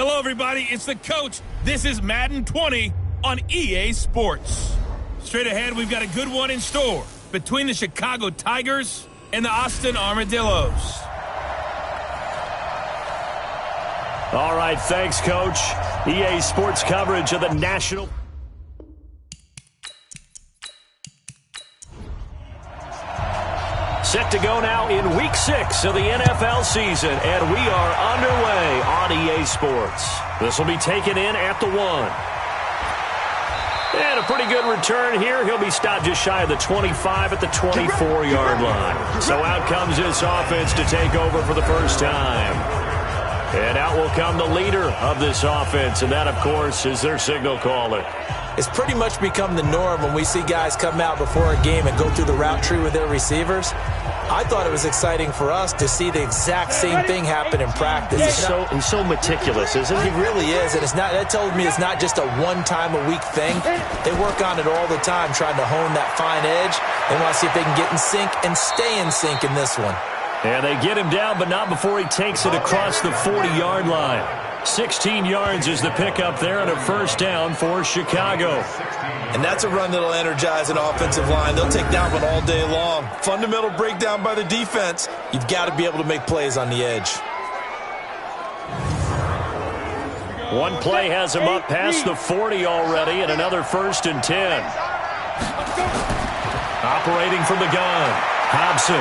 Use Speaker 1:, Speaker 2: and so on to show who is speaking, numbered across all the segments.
Speaker 1: Hello, everybody. It's the coach. This is Madden 20 on EA Sports. Straight ahead, we've got a good one in store between the Chicago Tigers and the Austin Armadillos.
Speaker 2: All right, thanks, Coach. EA Sports coverage of the National. Set to go now in Week 6 of the NFL season, and we are underway on EA Sports. This will be taken in at the 1. And a pretty good return here. He'll be stopped just shy of the 25 at the 24-yard line. So out comes this offense to take over for the first time. And out will come the leader of this offense, and that, of course, is their signal caller.
Speaker 3: It's pretty much become the norm when we see guys come out before a game and go through the route tree with their receivers. I thought it was exciting for us to see the exact same thing happen in practice.
Speaker 2: He's so meticulous, isn't he?
Speaker 3: He really is, and that tells me it's not just a one-time-a-week thing. They work on it all the time, trying to hone that fine edge. They want to see if they can get in sync and stay in sync in this one.
Speaker 2: And they get him down, but not before he takes it across the 40-yard line. 16 yards is the pickup there and a first down for Chicago.
Speaker 3: And that's a run that'll energize an offensive line. They'll take that one all day long. Fundamental breakdown by the defense. You've got to be able to make plays on the edge.
Speaker 2: One play has him up past the 40 already, and another 1st and 10. Operating from the gun, Hobson.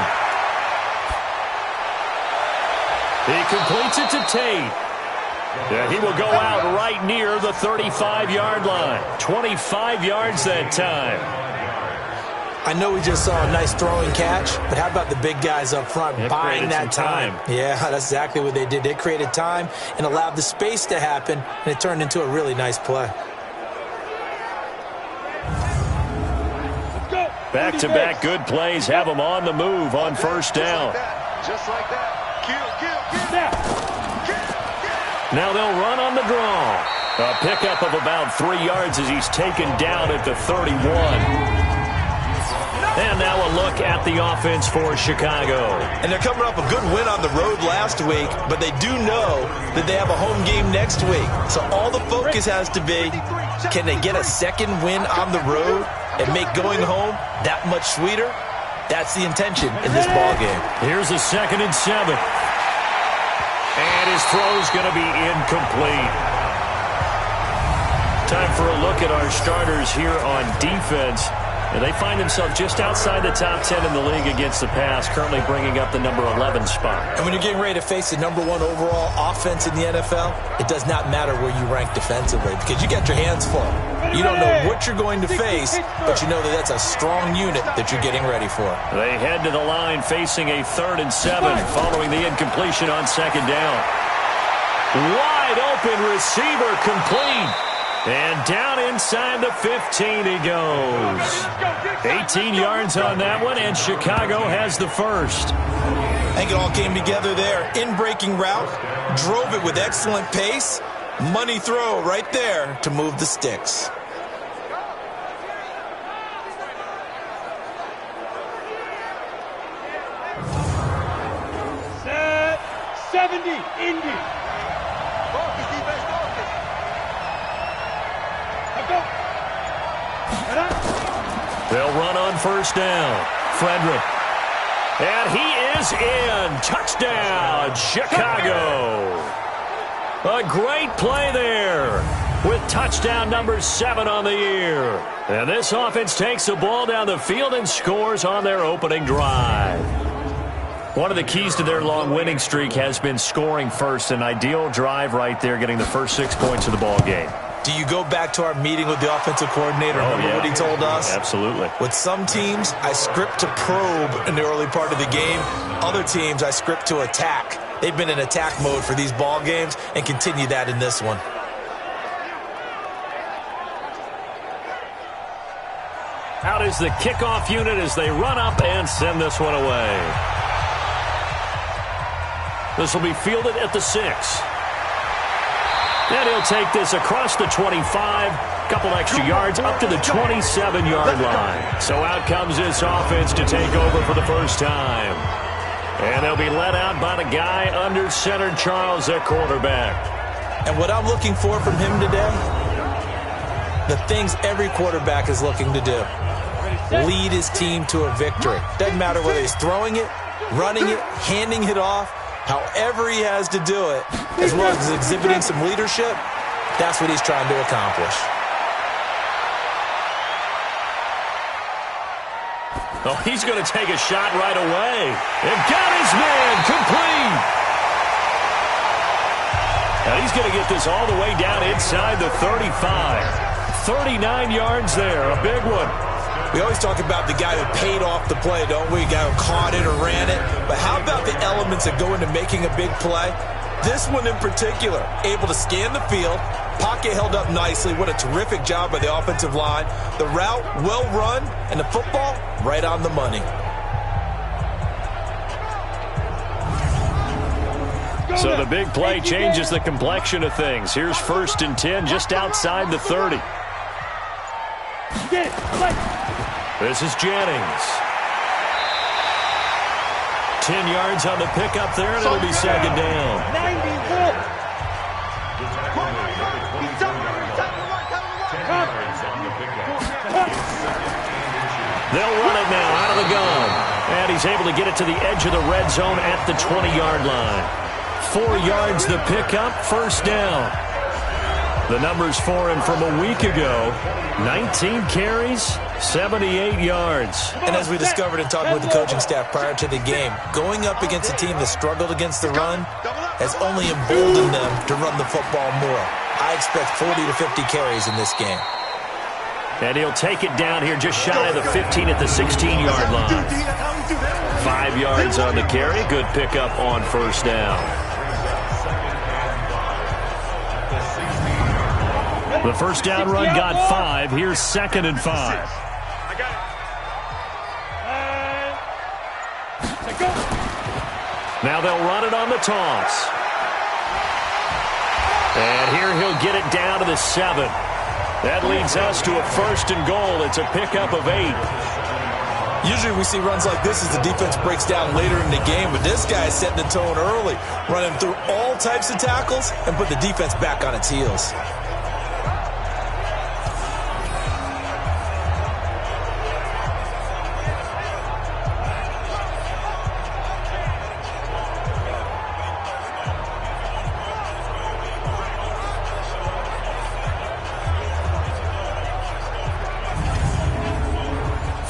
Speaker 2: He completes it to Tate. And he will go out right near the 35-yard line. 25 yards that time.
Speaker 3: I know we just saw a nice throwing catch, but how about the big guys up front buying that time? Yeah, that's exactly what they did. They created time and allowed the space to happen, and it turned into a really nice play.
Speaker 2: Back-to-back good plays have them on the move on first down.
Speaker 4: Just like that.
Speaker 2: Now they'll run on the draw. A pickup of about 3 yards as he's taken down at the 31. And now a look at the offense for Chicago.
Speaker 3: And they're coming up a good win on the road last week, but they do know that they have a home game next week. So all the focus has to be, can they get a second win on the road and make going home that much sweeter? That's the intention in this ballgame.
Speaker 2: Here's a 2nd and 7. And his throw's going to be incomplete. Time for a look at our starters here on defense. And they find themselves just outside the top 10 in the league against the pass, currently bringing up the number 11 spot.
Speaker 3: And when you're getting ready to face the number 1 overall offense in the NFL, it does not matter where you rank defensively because you got your hands full. You don't know what you're going to face, but you know that that's a strong unit that you're getting ready for.
Speaker 2: They head to the line facing a 3rd and 7 following the incompletion on 2nd down. Wide open receiver complete. And down inside the 15 he goes. 18 yards on that one, and Chicago has the first.
Speaker 3: I think it all came together there. In-breaking route, drove it with excellent pace. Money throw right there to move the sticks.
Speaker 4: Set 70, Indy. Focus, defense, focus.
Speaker 2: They'll run on first down. Frederick. And he is in. Touchdown, Chicago. A great play there with touchdown number 7 on the year. And this offense takes the ball down the field and scores on their opening drive. One of the keys to their long winning streak has been scoring first. An ideal drive right there, getting the first 6 points of the ball game.
Speaker 3: Do you go back to our meeting with the offensive coordinator? Remember what he told us?
Speaker 2: Absolutely.
Speaker 3: With some teams, I script to probe in the early part of the game. Other teams, I script to attack. They've been in attack mode for these ball games and continue that in this one.
Speaker 2: Out is the kickoff unit as they run up and send this one away. This will be fielded at the 6. And he'll take this across the 25, couple extra yards up to the 27-yard line. So out comes this offense to take over for the first time. And they'll be let out by the guy under center, Charles, at quarterback.
Speaker 3: And what I'm looking for from him today, the things every quarterback is looking to do. Lead his team to a victory. Doesn't matter whether he's throwing it, running it, handing it off, however he has to do it, as well as exhibiting some leadership, that's what he's trying to accomplish.
Speaker 2: Oh, he's going to take a shot right away. And got his man complete. And he's going to get this all the way down inside the 35. 39 yards there, a big one.
Speaker 3: We always talk about the guy who paid off the play, don't we? The guy who caught it or ran it. But how about the elements that go into making a big play? This one in particular, able to scan the field, pocket held up nicely. What a terrific job by the offensive line. The route, well run, and the football, right on the money.
Speaker 2: So the big play changes the complexion of things. Here's 1st and 10 just outside the 30. This is Jennings. 10 yards on the pickup there, and it'll be 2nd down. They'll run it now out of the gun. And he's able to get it to the edge of the red zone at the 20-yard line. 4 yards the pickup, 1st down. The numbers for him from a week ago, 19 carries, 78 yards.
Speaker 3: And as we discovered in talking with the coaching staff prior to the game, going up against a team that struggled against the run has only emboldened them to run the football more. I expect 40 to 50 carries in this game.
Speaker 2: And he'll take it down here just shy of the 15 at the 16-yard line. 5 yards on the carry. Good pickup on 1st down. The 1st down run got 5. Here's 2nd and 5. Now they'll run it on the toss. And here he'll get it down to the 7. That leads us to a 1st and goal. It's a pickup of 8.
Speaker 3: Usually we see runs like this as the defense breaks down later in the game, but this guy is setting the tone early, running through all types of tackles and put the defense back on its heels.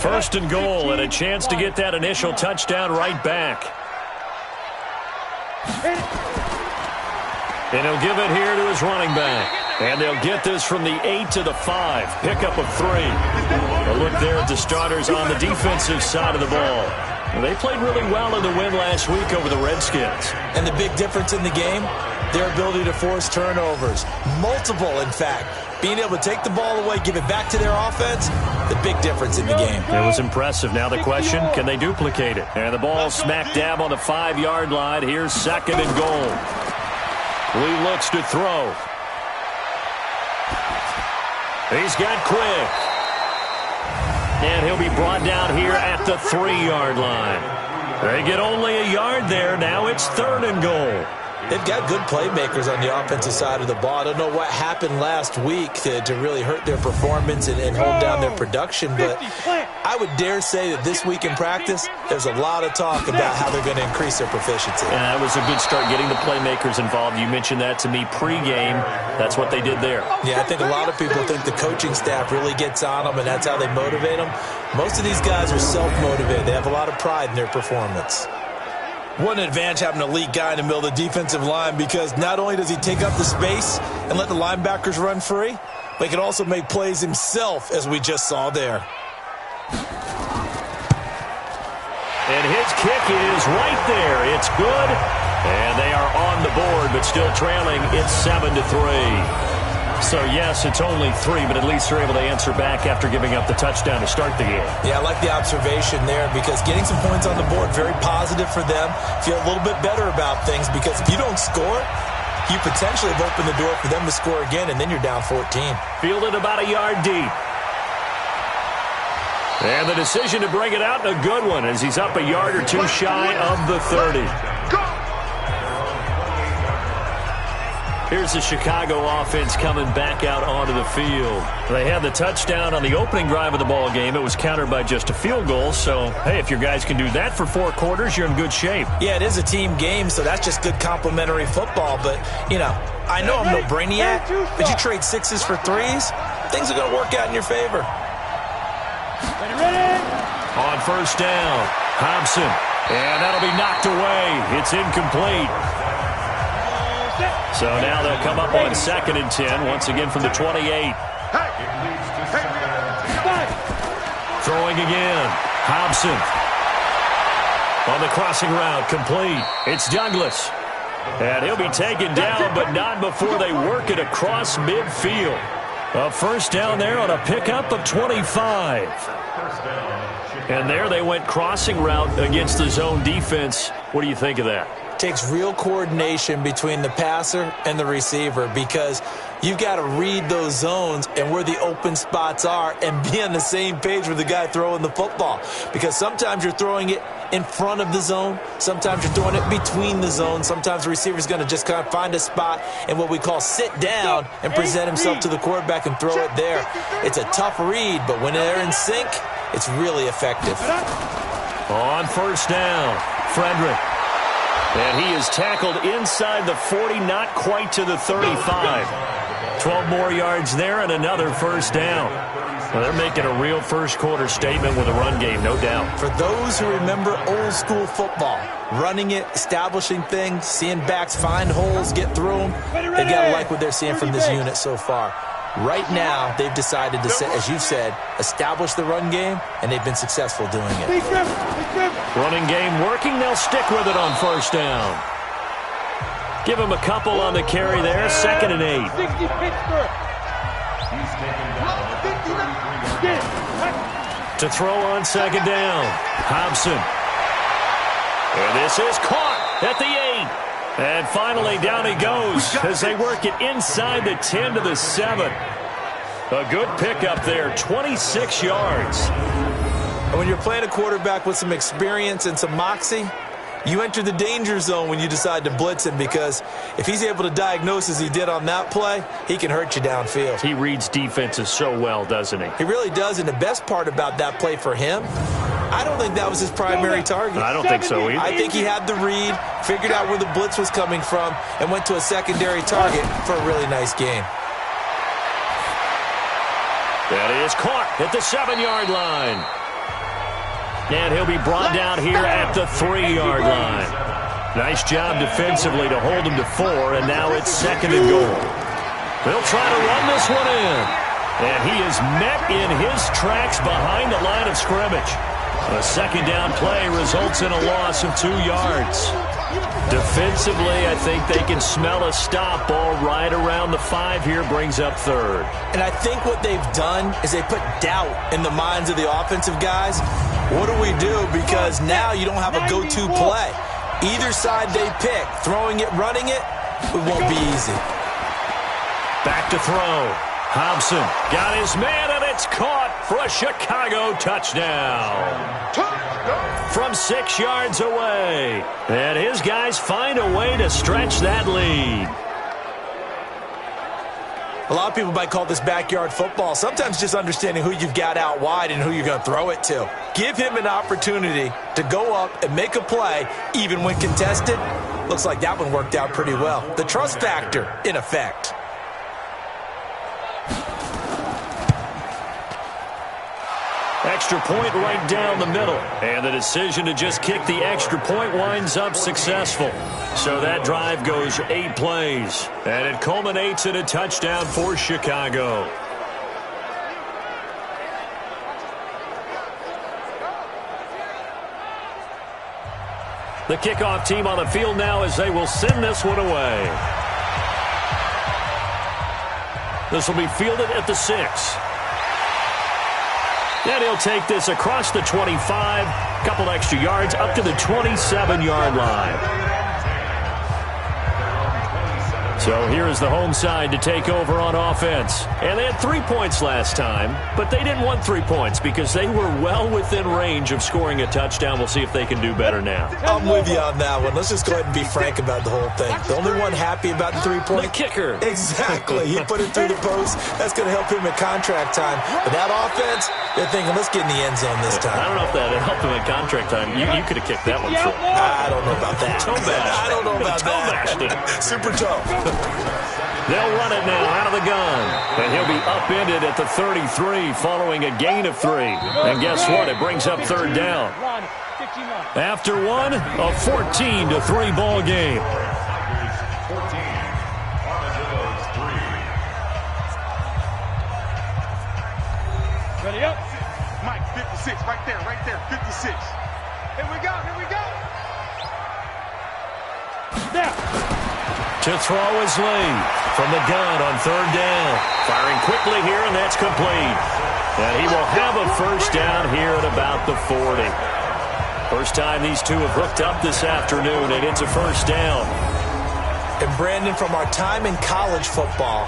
Speaker 2: First and goal, and a chance to get that initial touchdown right back. And he'll give it here to his running back. And they'll get this from the 8 to the 5. Pickup of 3. A look there at the starters on the defensive side of the ball. They played really well in the win last week over the Redskins.
Speaker 3: And the big difference in the game, their ability to force turnovers. Multiple, in fact. Being able to take the ball away, give it back to their offense, the big difference in the game.
Speaker 2: It was impressive. Now the question, can they duplicate it? And the ball smack dab on the 5-yard line. Here's 2nd and goal. Lee looks to throw. He's got quick. And he'll be brought down here at the 3-yard line. They get only a yard there. Now it's 3rd and goal.
Speaker 3: They've got good playmakers on the offensive side of the ball. I don't know what happened last week to really hurt their performance and hold down their production, but I would dare say that this week in practice, there's a lot of talk about how they're going to increase their proficiency.
Speaker 2: And that was a good start, getting the playmakers involved. You mentioned that to me pregame. That's what they did there. Yeah,
Speaker 3: I think a lot of people think the coaching staff really gets on them, and that's how they motivate them. Most of these guys are self-motivated. They have a lot of pride in their performance. What an advantage having an elite guy in the middle of the defensive line, because not only does he take up the space and let the linebackers run free, but he can also make plays himself, as we just saw there.
Speaker 2: And his kick is right there. It's good. And they are on the board, but still trailing. It's 7-3. So, yes, it's only 3, but at least they're able to answer back after giving up the touchdown to start the game.
Speaker 3: Yeah, I like the observation there, because getting some points on the board, very positive for them. Feel a little bit better about things, because if you don't score, you potentially have opened the door for them to score again, and then you're down 14.
Speaker 2: Fielded about a yard deep. And the decision to bring it out, a good one, as he's up a yard or two shy of the 30. Here's the Chicago offense coming back out onto the field. They had the touchdown on the opening drive of the ball game. It was countered by just a field goal. So, hey, if your guys can do that for 4 quarters, you're in good shape.
Speaker 3: Yeah, it is a team game, so that's just good complimentary football. But, you know, I know I'm no brainiac, but you trade 6s for 3s, things are going to work out in your favor.
Speaker 2: On first down, Hobson. And that'll be knocked away. It's incomplete. So now they'll come up on 2nd and 10, once again from the 28. Throwing again. Hobson. On the crossing route, complete. It's Douglas. And he'll be taken down, but not before they work it across midfield. A first down there on a pickup of 25. And there they went crossing route against the zone defense. What do you think of that?
Speaker 3: Takes real coordination between the passer and the receiver because you've got to read those zones and where the open spots are and be on the same page with the guy throwing the football. Because sometimes you're throwing it in front of the zone. Sometimes you're throwing it between the zones. Sometimes the receiver's going to just kind of find a spot and what we call sit down and present himself to the quarterback and throw it there. It's a tough read, but when they're in sync, it's really effective.
Speaker 2: On first down, Frederick. And he is tackled inside the 40, not quite to the 35. 12 more yards there and another first down. Well, they're making a real first-quarter statement with a run game, no doubt.
Speaker 3: For those who remember old-school football, running it, establishing things, seeing backs find holes, get through them, they've got to like what they're seeing from this unit so far. Right now, they've decided to, as you've said, establish the run game, and they've been successful doing it.
Speaker 2: Running game working. They'll stick with it on first down. Give him a couple on the carry there. 2nd and 8. To throw on 2nd down. Hobson. And this is caught at the 8. And finally, down he goes as they work it inside the 10 to the 7. A good pickup there, 26 yards.
Speaker 3: And when you're playing a quarterback with some experience and some moxie, you enter the danger zone when you decide to blitz him because if he's able to diagnose as he did on that play, he can hurt you downfield.
Speaker 2: He reads defenses so well, doesn't he?
Speaker 3: He really does, and the best part about that play for him, I don't think that was his primary target.
Speaker 2: I don't think so either.
Speaker 3: I think he had the read, figured out where the blitz was coming from, and went to a secondary target for a really nice game.
Speaker 2: That is caught at the 7-yard line. And he'll be brought down here at the 3-yard line. Nice job defensively to hold him to 4, and now it's 2nd and goal. They'll try to run this one in. And he is met in his tracks behind the line of scrimmage. A 2nd down play results in a loss of 2 yards. Defensively, I think they can smell a stop ball right around the 5 here, brings up 3rd.
Speaker 3: And I think what they've done is they put doubt in the minds of the offensive guys. What do we do? Because now you don't have a go-to play. Either side they pick, throwing it, running it, it won't be easy.
Speaker 2: Back to throw. Hobson got his man, and it's caught for a Chicago touchdown. From 6 yards away. And his guys find a way to stretch that lead.
Speaker 3: A lot of people might call this backyard football. Sometimes just understanding who you've got out wide and who you're going to throw it to. Give him an opportunity to go up and make a play, even when contested. Looks like that one worked out pretty well. The trust factor, in effect.
Speaker 2: Extra point right down the middle. And the decision to just kick the extra point winds up successful. So that drive goes 8 plays. And it culminates in a touchdown for Chicago. The kickoff team on the field now as they will send this one away. This will be fielded at the 6. And he'll take this across the 25, a couple extra yards, up to the 27-yard line. So So here is the home side to take over on offense. And they had 3 points last time, but they didn't want 3 points because they were well within range of scoring a touchdown. We'll see if they can do better now.
Speaker 3: I'm with you on that one. Let's just go ahead and be frank about the whole thing. The only one happy about the 3-point?
Speaker 2: The kicker.
Speaker 3: Exactly. He put it through the post. That's going to help him at contract time. But that offense, they're thinking, let's get in the end zone this time.
Speaker 2: I don't know if that helped him at contract time. You could have kicked that one short.
Speaker 3: I don't know about that. I don't know about that. Super toe.
Speaker 2: They'll run it now out of the gun. And he'll be upended at the 33 following a gain of 3. And guess what? It brings up third down. After one, a 14-3 ball game.
Speaker 4: Ready up. Mike, 56, right there, 56. Here we go. Now.
Speaker 2: To throw is Lee from the gun on third down. Firing quickly here, and that's complete. And he will have a first down here at about the 40. First time these two have hooked up this afternoon, and it's a first down.
Speaker 3: And Brandon, from our time in college football,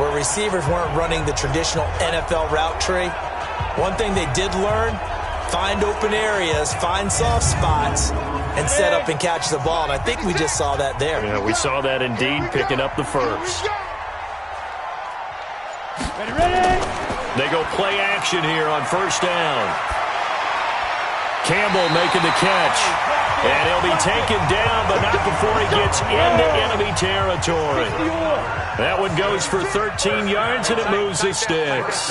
Speaker 3: where receivers weren't running the traditional NFL route tree, one thing they did learn, find open areas, find soft spots, and set up and catch the ball. And I think we just saw that there.
Speaker 2: Yeah, we saw that indeed, picking up the first.
Speaker 4: Ready.
Speaker 2: They go play action here on first down. Campbell making the catch. And he'll be taken down, but not before he gets into enemy territory. That one goes for 13 yards, and it moves the sticks.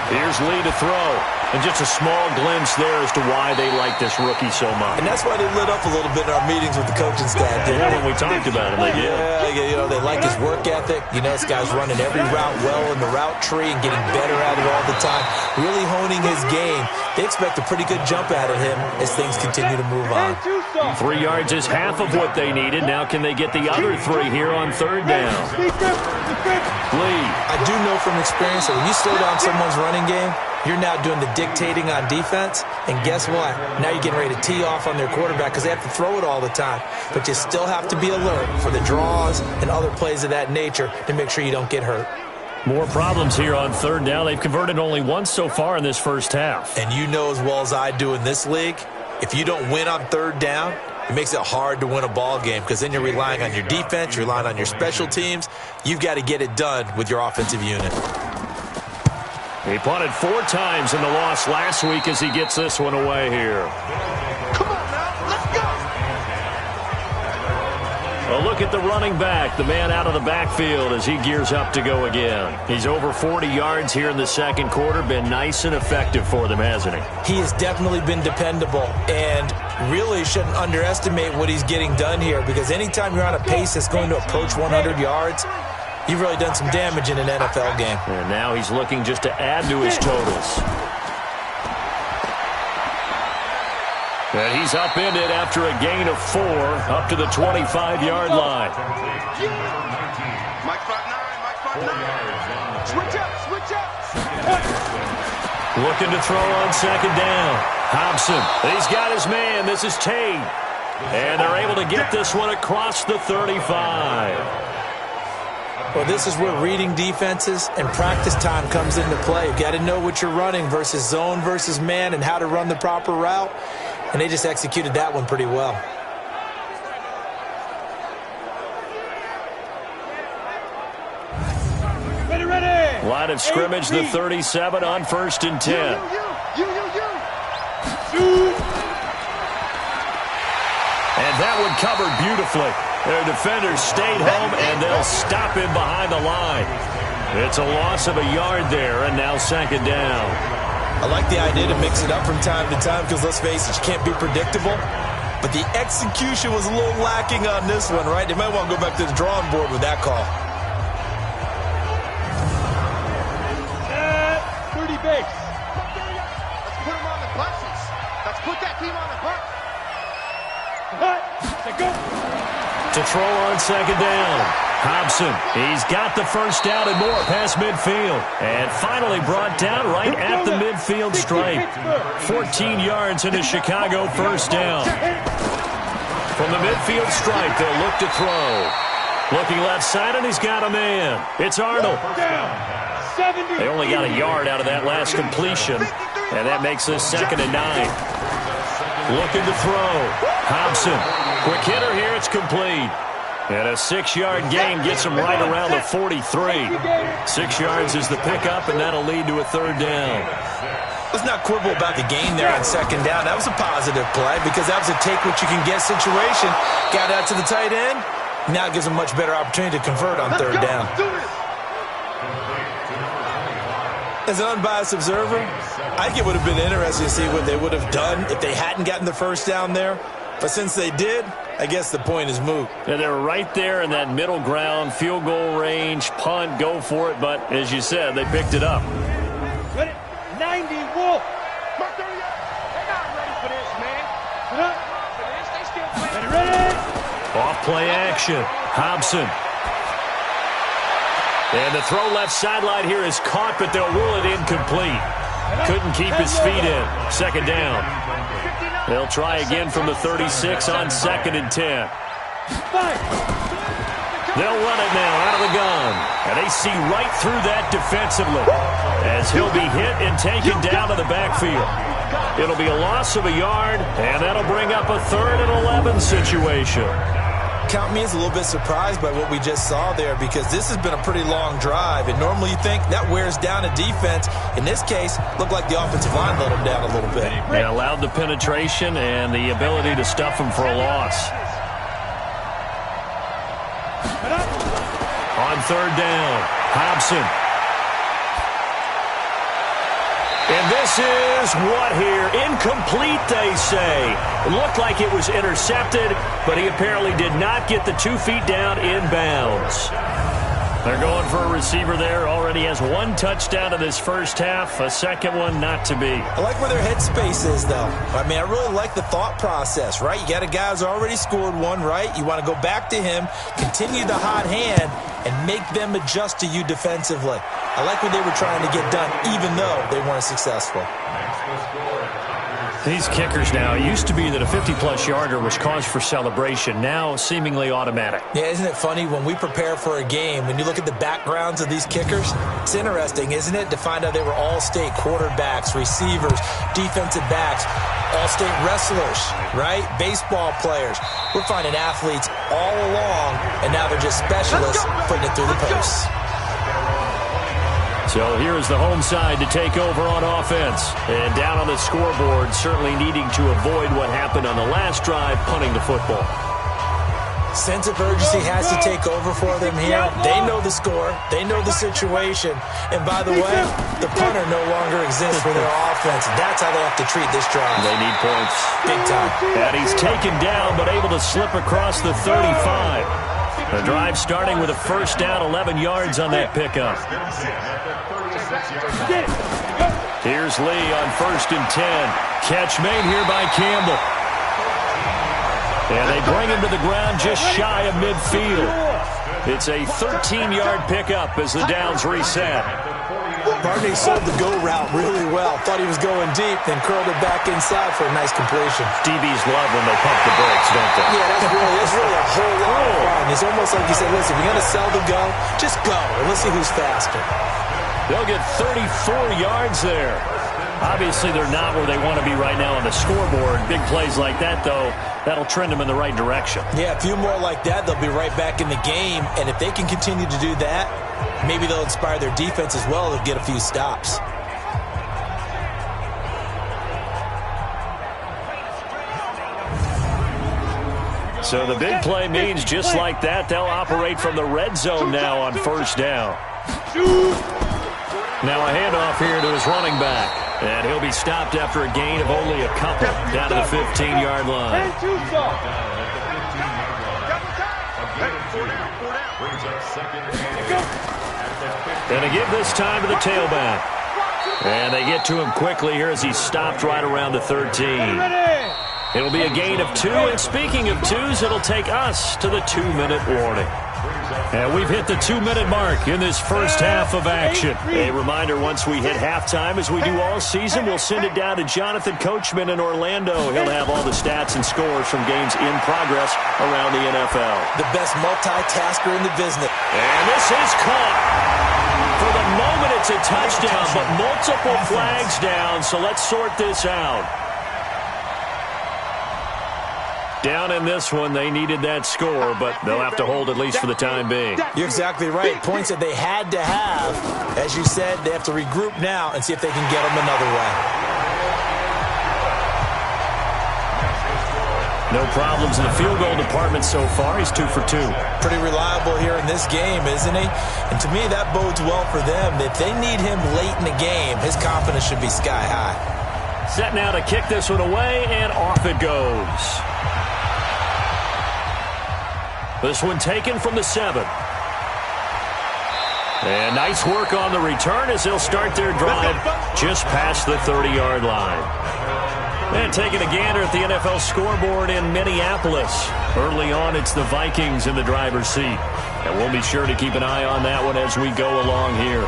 Speaker 2: Here's Lee to throw. And just a small glimpse there as to why they like this rookie so much.
Speaker 3: And that's why they lit up a little bit in our meetings with the coaching staff.
Speaker 2: Yeah, when we talked about him, they did.
Speaker 3: Yeah, they like his work ethic. This guy's running every route well in the route tree and getting better at it all the time. Really honing his game. They expect a pretty good jump out of him as things continue to move on.
Speaker 2: 3 yards is half of what they needed. Now can they get the other 3 here on third down? Lee.
Speaker 3: I do know from experience that when you slow down someone's running game, you're now doing the dictating on defense, and guess what? Now you're getting ready to tee off on their quarterback because they have to throw it all the time. But you still have to be alert for the draws and other plays of that nature to make sure you don't get hurt.
Speaker 2: More problems here on third down. They've converted only once so far in this first half.
Speaker 3: And you know as well as I do in this league, if you don't win on third down, it makes it hard to win a ball game because then you're relying on your defense, you're relying on your special teams. You've got to get it done with your offensive unit.
Speaker 2: He punted 4 times in the loss last week as he gets this one away here.
Speaker 4: Come on now, let's go.
Speaker 2: A look at the running back, the man out of the backfield as he gears up to go again. He's over 40 yards here in the second quarter. Been nice and effective for them, hasn't he?
Speaker 3: He has definitely been dependable and really shouldn't underestimate what he's getting done here because anytime you're on a pace that's going to approach 100 yards, you've really done some damage in an NFL game.
Speaker 2: And now he's looking just to add to his totals. And he's upended after a gain of 4 up to the 25-yard line.
Speaker 4: Mike 5'9", Switch up.
Speaker 2: Looking to throw on second down. Hobson, he's got his man. This is Tate. And they're able to get this one across the 35.
Speaker 3: Well, this is where reading defenses and practice time comes into play. You've got to know what you're running versus zone versus man and how to run the proper route. And they just executed that one pretty well.
Speaker 4: Ready.
Speaker 2: Line of scrimmage, the 37 on 1st and 10. And that one covered beautifully. Their defenders stayed home, and they'll stop him behind the line. It's a loss of a yard there, and now second down.
Speaker 3: I like the idea to mix it up from time to time because, let's face it, you can't be predictable. But the execution was a little lacking on this one, right? They might want to go back to the drawing board with that call.
Speaker 4: 30 base. Let's put him on the buses. Let's put that team on the bus. Go.
Speaker 2: To throw on second down. Hobson, he's got the first down and more past midfield. And finally brought down right at the midfield stripe. 14 yards into Chicago first down. From the midfield stripe, they'll look to throw. Looking left side, and he's got a man. It's Arnold. They only got a yard out of that last completion, and that makes this 2nd and 9. Looking to throw. Hobson. Quick hitter here. It's complete. And a 6-yard gain gets him right around the 43. 6 yards is the pickup, and that'll lead to a 3rd down.
Speaker 3: Let's not quibble about the gain there on 2nd down. That was a positive play because that was a take-what-you-can-get situation. Got out to the tight end. Now it gives them a much better opportunity to convert on 3rd down. As an unbiased observer, I think it would have been interesting to see what they would have done if they hadn't gotten the 1st down there. But since they did, I guess the point is moot.
Speaker 2: And they're right there in that middle ground, field goal range, punt, go for it. But as you said, they picked it up.
Speaker 4: 90 Wolf. They're not ready for this, man. They still playing. Ready?
Speaker 2: Off play action. Hobson. And the throw left sideline here is caught, but they'll rule it incomplete. Couldn't keep his feet in. 2nd down. They'll try again from the 36 on 2nd and 10. They'll run it now out of the gun. And they see right through that defensively as he'll be hit and taken down to the backfield. It'll be a loss of a yard, and that'll bring up a 3rd and 11 situation.
Speaker 3: Count me as a little bit surprised by what we just saw there because this has been a pretty long drive, and normally you think that wears down a defense. In this case, looked like the offensive line let them down a little bit.
Speaker 2: They allowed the penetration and the ability to stuff them for a loss. On 3rd down, Hobson. And this is what here? Incomplete, they say. It looked like it was intercepted, but he apparently did not get the 2 feet down in bounds. They're going for a receiver there. Already has 1 touchdown in this 1st half. A 2nd one not to be.
Speaker 3: I like where their headspace is, though. I mean, I really like the thought process, right? You got a guy who's already scored 1, right? You want to go back to him, continue the hot hand, and make them adjust to you defensively. I like what they were trying to get done, even though they weren't successful.
Speaker 2: These kickers now, it used to be that a 50-plus yarder was cause for celebration. Now, seemingly automatic.
Speaker 3: Yeah, isn't it funny? When we prepare for a game, when you look at the backgrounds of these kickers, it's interesting, isn't it, to find out they were all-state quarterbacks, receivers, defensive backs, all-state wrestlers, right? Baseball players. We're finding athletes all along, and now they're just specialists putting it through the posts.
Speaker 2: So here is the home side to take over on offense. And down on the scoreboard, certainly needing to avoid what happened on the last drive, punting the football.
Speaker 3: Sense of urgency has to take over for them here. They know the score. They know the situation. And by the way, the punter no longer exists for their offense. That's how they have to treat this drive.
Speaker 2: They need points.
Speaker 3: Big time.
Speaker 2: And he's taken down, but able to slip across the 35. The drive starting with a 1st down, 11 yards on that pickup. Here's Lee on 1st and 10. Catch made here by Campbell. And they bring him to the ground just shy of midfield. It's a 13-yard pickup as the downs reset.
Speaker 3: Barney sold the go route really well. Thought he was going deep, then curled it back inside for a nice completion.
Speaker 2: DBs love when they pump the brakes, don't they?
Speaker 3: Yeah, that's really a whole lot of fun. It's almost like you said, listen, if you're going to sell the go, just go, and let's see who's faster.
Speaker 2: They'll get 34 yards there. Obviously, they're not where they want to be right now on the scoreboard. Big plays like that, though, that'll trend them in the right direction. Yeah, a few more like that, they'll be right back in the game. And if they can continue to do that, maybe they'll inspire their defense as well to get a few stops. So the big play means just like that, they'll operate from the red zone now on 1st down. Now a handoff here to his running back. And he'll be stopped after a gain of only a couple down to the 15-yard line. And they give this time to the tailback. And they get to him quickly here as he's stopped right around the 13. It'll be a gain of 2. And speaking of 2s, it'll take us to the 2-minute warning. And we've hit the 2-minute mark in this first half of action. A reminder, once we hit halftime, as we do all season, we'll send it down to Jonathan Coachman in Orlando. He'll have all the stats and scores from games in progress around the NFL.
Speaker 3: The best multitasker in the business.
Speaker 2: And this is caught. For the moment, it's a touchdown, but multiple flags down, so let's sort this out. Down in this one, they needed that score, but they'll have to hold at least for the time being.
Speaker 3: You're exactly right. Points that they had to have. As you said, they have to regroup now and see if they can get them another way.
Speaker 2: No problems in the field goal department so far. He's 2 for 2.
Speaker 3: Pretty reliable here in this game, isn't he? And to me, that bodes well for them. If they need him late in the game, his confidence should be sky high.
Speaker 2: Set now to kick this one away, and off it goes. This one taken from the 7. And nice work on the return as they'll start their drive just past the 30-yard line. And taking a gander at the NFL scoreboard in Minneapolis. Early on, it's the Vikings in the driver's seat. And we'll be sure to keep an eye on that one as we go along here.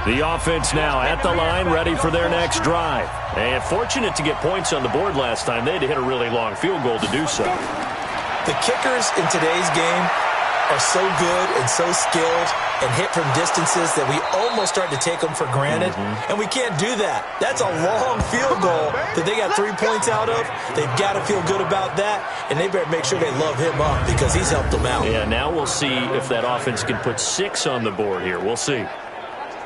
Speaker 2: The offense now at the line, ready for their next drive. And fortunate to get points on the board last time. They had to hit a really long field goal to do so.
Speaker 3: The kickers in today's game are so good and so skilled and hit from distances that we almost start to take them for granted. And we can't do that. That's a long field goal that they got 3 points out of. They've got to feel good about that, and they better make sure they love him up because he's helped them out.
Speaker 2: Yeah, now we'll see if that offense can put 6 on the board here. We'll see.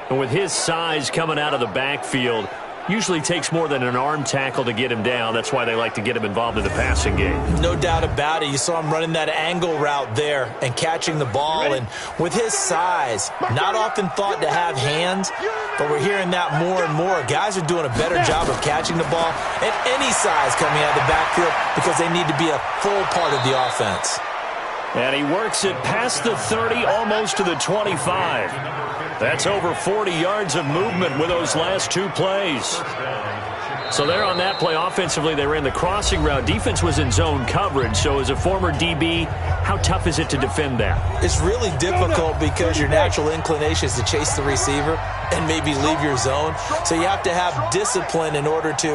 Speaker 2: And with his size coming out of the backfield, usually takes more than an arm tackle to get him down. That's why they like to get him involved in the passing game.
Speaker 3: No doubt about it. You saw him running that angle route there and catching the ball. And with his size, not often thought to have hands, but we're hearing that more and more. Guys are doing a better job of catching the ball at any size coming out of the backfield because they need to be a full part of the offense.
Speaker 2: And he works it past the 30, almost to the 25. That's over 40 yards of movement with those last 2 plays. So there on that play, offensively, they ran the crossing route. Defense was in zone coverage. So as a former DB, how tough is it to defend that?
Speaker 3: It's really difficult because your natural inclination is to chase the receiver and maybe leave your zone. So you have to have discipline in order to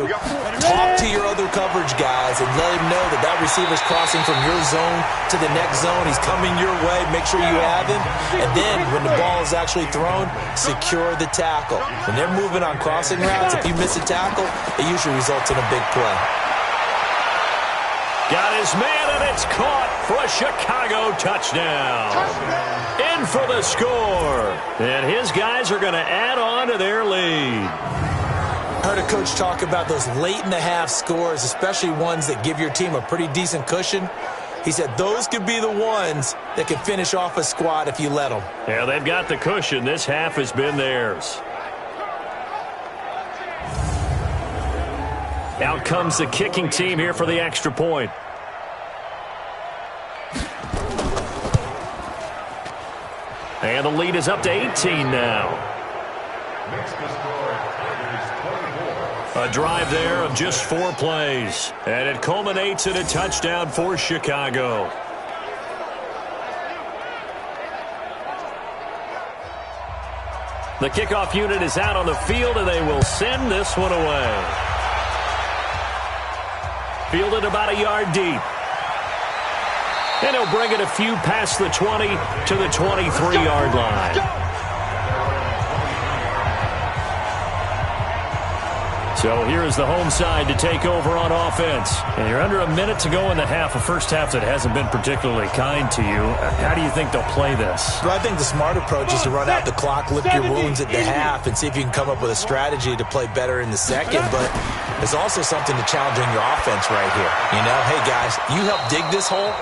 Speaker 3: talk to your other coverage guys and let him know that that receiver's crossing from your zone to the next zone. He's coming your way. Make sure you have him. And then when the ball is actually thrown, secure the tackle. When they're moving on crossing routes, if you miss a tackle, it usually results in a big play.
Speaker 2: Got his man, and it's caught for a Chicago touchdown. In for the score. And his guys are going to add on to their lead.
Speaker 3: I heard a coach talk about those late-in-the-half scores, especially ones that give your team a pretty decent cushion. He said those could be the ones that can finish off a squad if you let them.
Speaker 2: Yeah, they've got the cushion. This half has been theirs. Out comes the kicking team here for the extra point. And the lead is up to 18 now. A drive there of just 4 plays. And it culminates in a touchdown for Chicago. The kickoff unit is out on the field, and they will send this one away. Fielded about a yard deep. And he'll bring it a few past the 20 to the 23-yard line. So here is the home side to take over on offense. And you're under a minute to go in the half, a first half that hasn't been particularly kind to you. How do you think they'll play this?
Speaker 3: Well, I think the smart approach is to run out the clock, lick your wounds at the half, and see if you can come up with a strategy to play better in the second. But there's also something to challenging your offense right here. You know, hey, guys, you help dig this hole.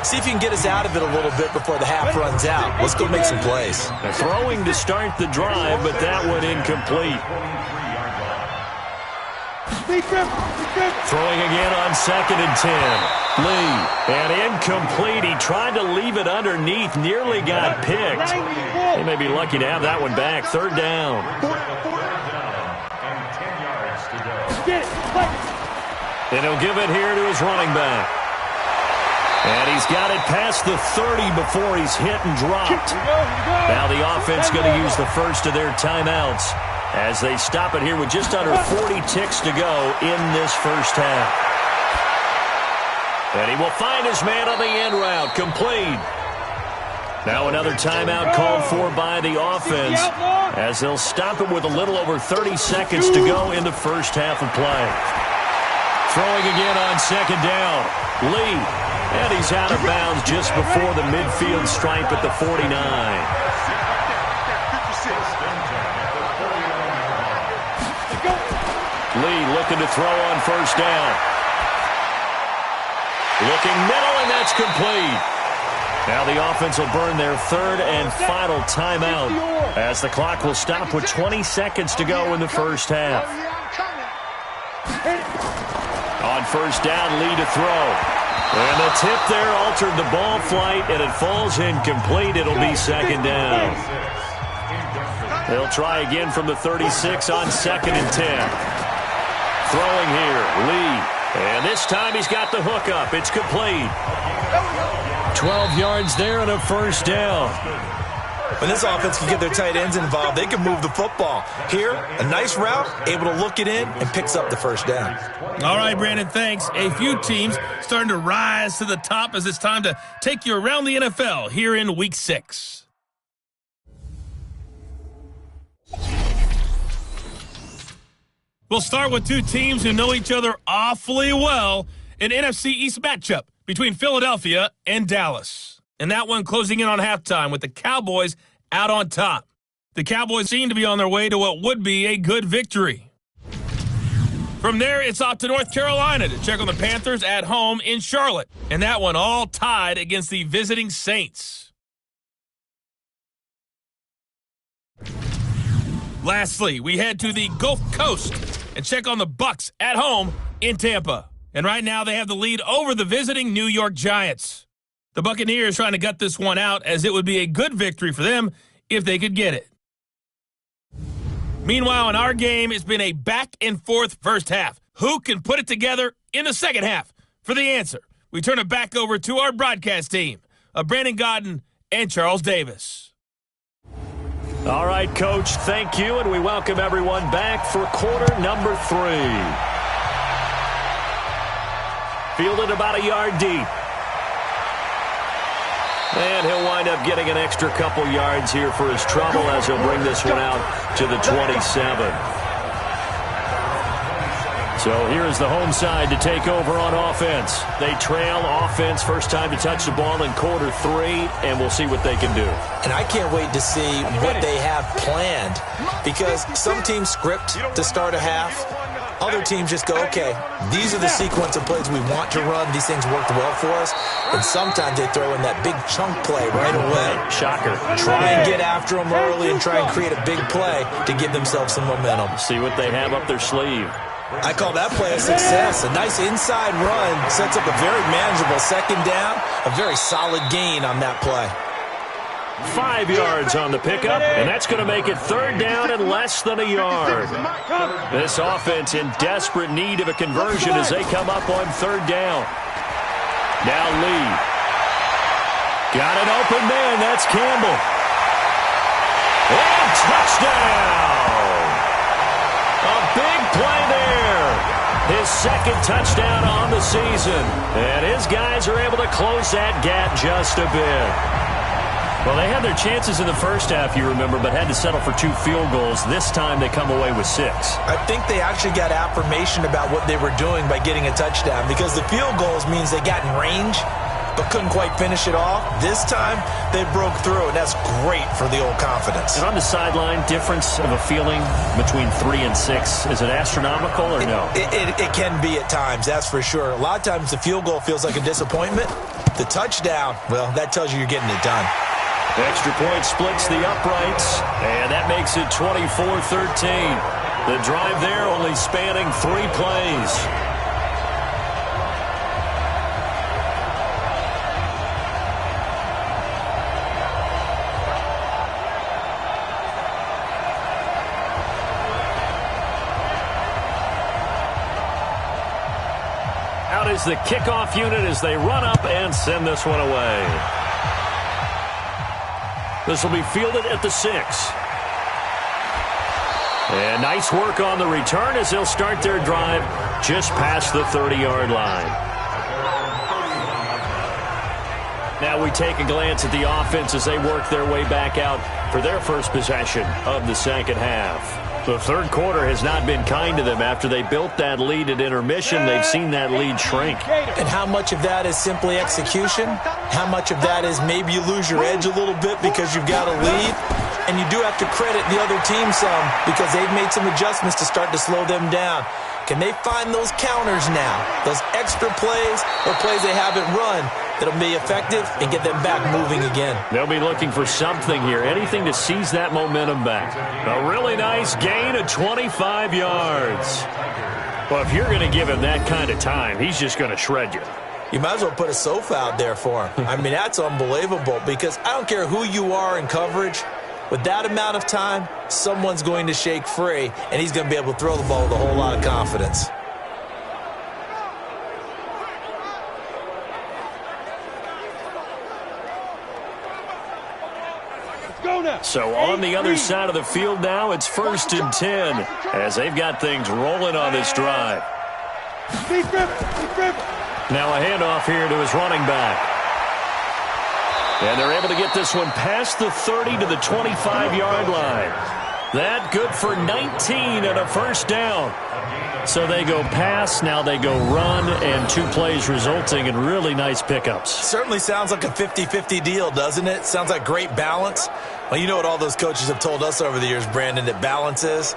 Speaker 3: See if you can get us out of it a little bit before the half runs out. Let's go make some plays.
Speaker 2: They're throwing to start the drive, but that one incomplete. Throwing again on 2nd and 10. Lee, and incomplete. He tried to leave it underneath, nearly got picked. He may be lucky to have that one back. 3rd down. And he'll give it here to his running back. And he's got it past the 30 before he's hit and dropped. Now the offense going to use the first of their timeouts as they stop it here with just under 40 ticks to go in this first half. And he will find his man on the end route, complete. Now another timeout called for by the offense as they'll stop it with a little over 30 seconds to go in the first half of play. Throwing again on second down. Lee, and he's out of bounds just before the midfield stripe at the 49. Lee looking to throw on first down. Looking middle, and that's complete. Now the offense will burn their third and final timeout as the clock will stop with 20 seconds to go in the first half. On first down, Lee to throw. And the tip there altered the ball flight, and it falls incomplete. It'll be second down. They'll try again from the 36 on second and 10. Throwing here, Lee. And this time he's got the hook up. It's complete. 12 yards there and a first down.
Speaker 3: When this offense can get their tight ends involved, they can move the football. Here, a nice route, able to look it in, and picks up the first down.
Speaker 1: All right, Brandon, thanks. A few teams starting to rise to the top as it's time to take you around the NFL here in Week 6. We'll start with two teams who know each other awfully well, an NFC East matchup between Philadelphia and Dallas. And that one closing in on halftime with the Cowboys out on top. The Cowboys seem to be on their way to what would be a good victory. From there, it's off to North Carolina to check on the Panthers at home in Charlotte. And that one all tied against the visiting Saints. Lastly, we head to the Gulf Coast and check on the Bucs at home in Tampa. And right now they have the lead over the visiting New York Giants. The Buccaneers trying to gut this one out as it would be a good victory for them if they could get it. Meanwhile, in our game, it's been a back-and-forth first half. Who can put it together in the second half? For the answer, we turn it back over to our broadcast team of Brandon Godden and Charles Davis.
Speaker 2: All right, Coach, thank you, and we welcome everyone back for quarter number 3. Fielded about a yard deep. And he'll wind up getting an extra couple yards here for his trouble as he'll bring this one out to the 27. So here's the home side to take over on offense. They trail offense, first time to touch the ball in quarter 3, and we'll see what they can do.
Speaker 3: And I can't wait to see what they have planned, because some teams script to start a half. Other teams just go, okay, these are the sequence of plays we want to run. These things worked well for us. And sometimes they throw in that big chunk play right away.
Speaker 2: Shocker.
Speaker 3: Try and get after them early and try and create a big play to give themselves some momentum.
Speaker 2: See what they have up their sleeve.
Speaker 3: I call that play a success. A nice inside run sets up a very manageable second down. A very solid gain on that play.
Speaker 2: 5 yards on the pickup, and that's going to make it third down and less than a yard. This offense in desperate need of a conversion as they come up on third down. Now Lee. Got an open man. That's Campbell. And touchdown! A big play there. His second touchdown on the season. And his guys are able to close that gap just a bit. Well, they had their chances in the first half, you remember, but had to settle for 2 field goals. This time they come away with 6.
Speaker 3: I think they actually got affirmation about what they were doing by getting a touchdown, because the field goals means they got in range but couldn't quite finish it off. This time they broke through, and that's great for the old confidence.
Speaker 2: And on the sideline, difference of a feeling between 3 and 6, is it astronomical or no?
Speaker 3: It can be at times, that's for sure. A lot of times the field goal feels like a disappointment. The touchdown, well, that tells you you're getting it done.
Speaker 2: Extra point splits the uprights, and that makes it 24-13. The drive there only spanning 3 plays. is the kickoff unit as they run up and send this one away. This will be fielded at the 6. And nice work on the return as they'll start their drive just past the 30-yard line. Now we take a glance at the offense as they work their way back out for their first possession of the second half. The third quarter has not been kind to them. After they built that lead at intermission, they've seen that lead shrink.
Speaker 3: And how much of that is simply execution? How much of that is maybe you lose your edge a little bit because you've got a lead? And you do have to credit the other team some because they've made some adjustments to start to slow them down. Can they find those counters now, those extra plays or plays they haven't run that'll be effective and get them back moving again?
Speaker 2: They'll be looking for something here, anything to seize that momentum back. A really nice gain of 25 yards. Well, if you're going to give him that kind of time, he's just going to shred you.
Speaker 3: You might as well put a sofa out there for him. I mean, that's unbelievable because I don't care who you are in coverage. With that amount of time, someone's going to shake free, and he's going to be able to throw the ball with a whole lot of confidence.
Speaker 2: So on the other side of the field now, it's 1st and 10 as they've got things rolling on this drive. Now a handoff here to his running back. And they're able to get this one past the 30 to the 25-yard line. That good for 19 and a first down. So they go pass, now they go run, and 2 plays resulting in really nice pickups.
Speaker 3: Certainly sounds like a 50-50 deal, doesn't it? Sounds like great balance. Well, you know what all those coaches have told us over the years, Brandon, that balance is?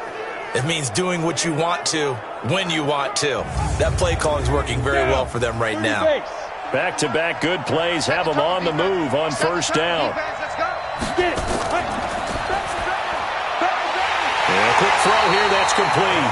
Speaker 3: It means doing what you want to when you want to. That play calling is working very well for them right now.
Speaker 2: Back-to-back good plays have them on the move on first down.
Speaker 4: Get it.
Speaker 2: And a quick throw here, that's complete.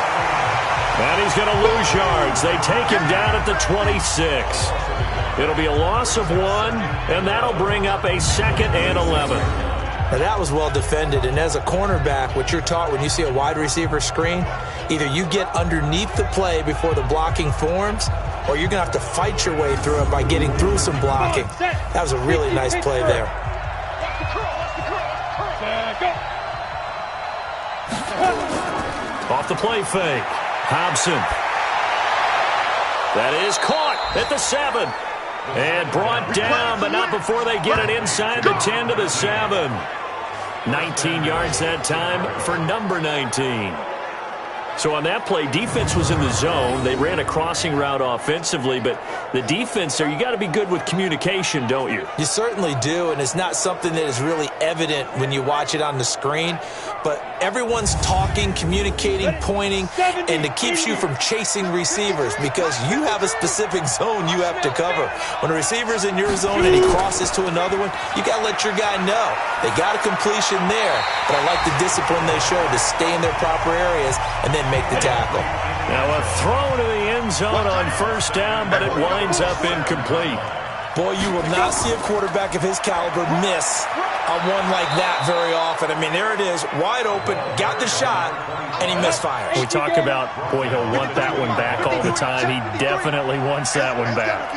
Speaker 2: And he's going to lose yards. They take him down at the 26. It'll be a loss of 1, and that'll bring up a 2nd and 11.
Speaker 3: Now that was well defended, and as a cornerback, what you're taught when you see a wide receiver screen, either you get underneath the play before the blocking forms, or you're going to have to fight your way through it by getting through some blocking. That was a really nice play there.
Speaker 2: Off the play fake. Hobson. That is caught at the 7. And brought down, but not before they get it inside the 10 to the 7. 19 yards that time for number 19. So on that play, defense was in the zone. They ran a crossing route offensively, but the defense there, you got to be good with communication, don't you?
Speaker 3: You certainly do, and it's not something that is really evident when you watch it on the screen. But everyone's talking, communicating, pointing, and it keeps you from chasing receivers because you have a specific zone you have to cover. When a receiver's in your zone and he crosses to another one, you got to let your guy know. They got a completion there, but I like the discipline they showed to stay in their proper areas and then make the tackle.
Speaker 2: Now a throw to the end zone on first down, but it winds up incomplete.
Speaker 3: Boy, you will not see a quarterback of his caliber miss on one like that very often. I mean, there it is, wide open, got the shot, and he misfires.
Speaker 2: We talk about, boy, he'll want that one back all the time. He definitely wants that one back.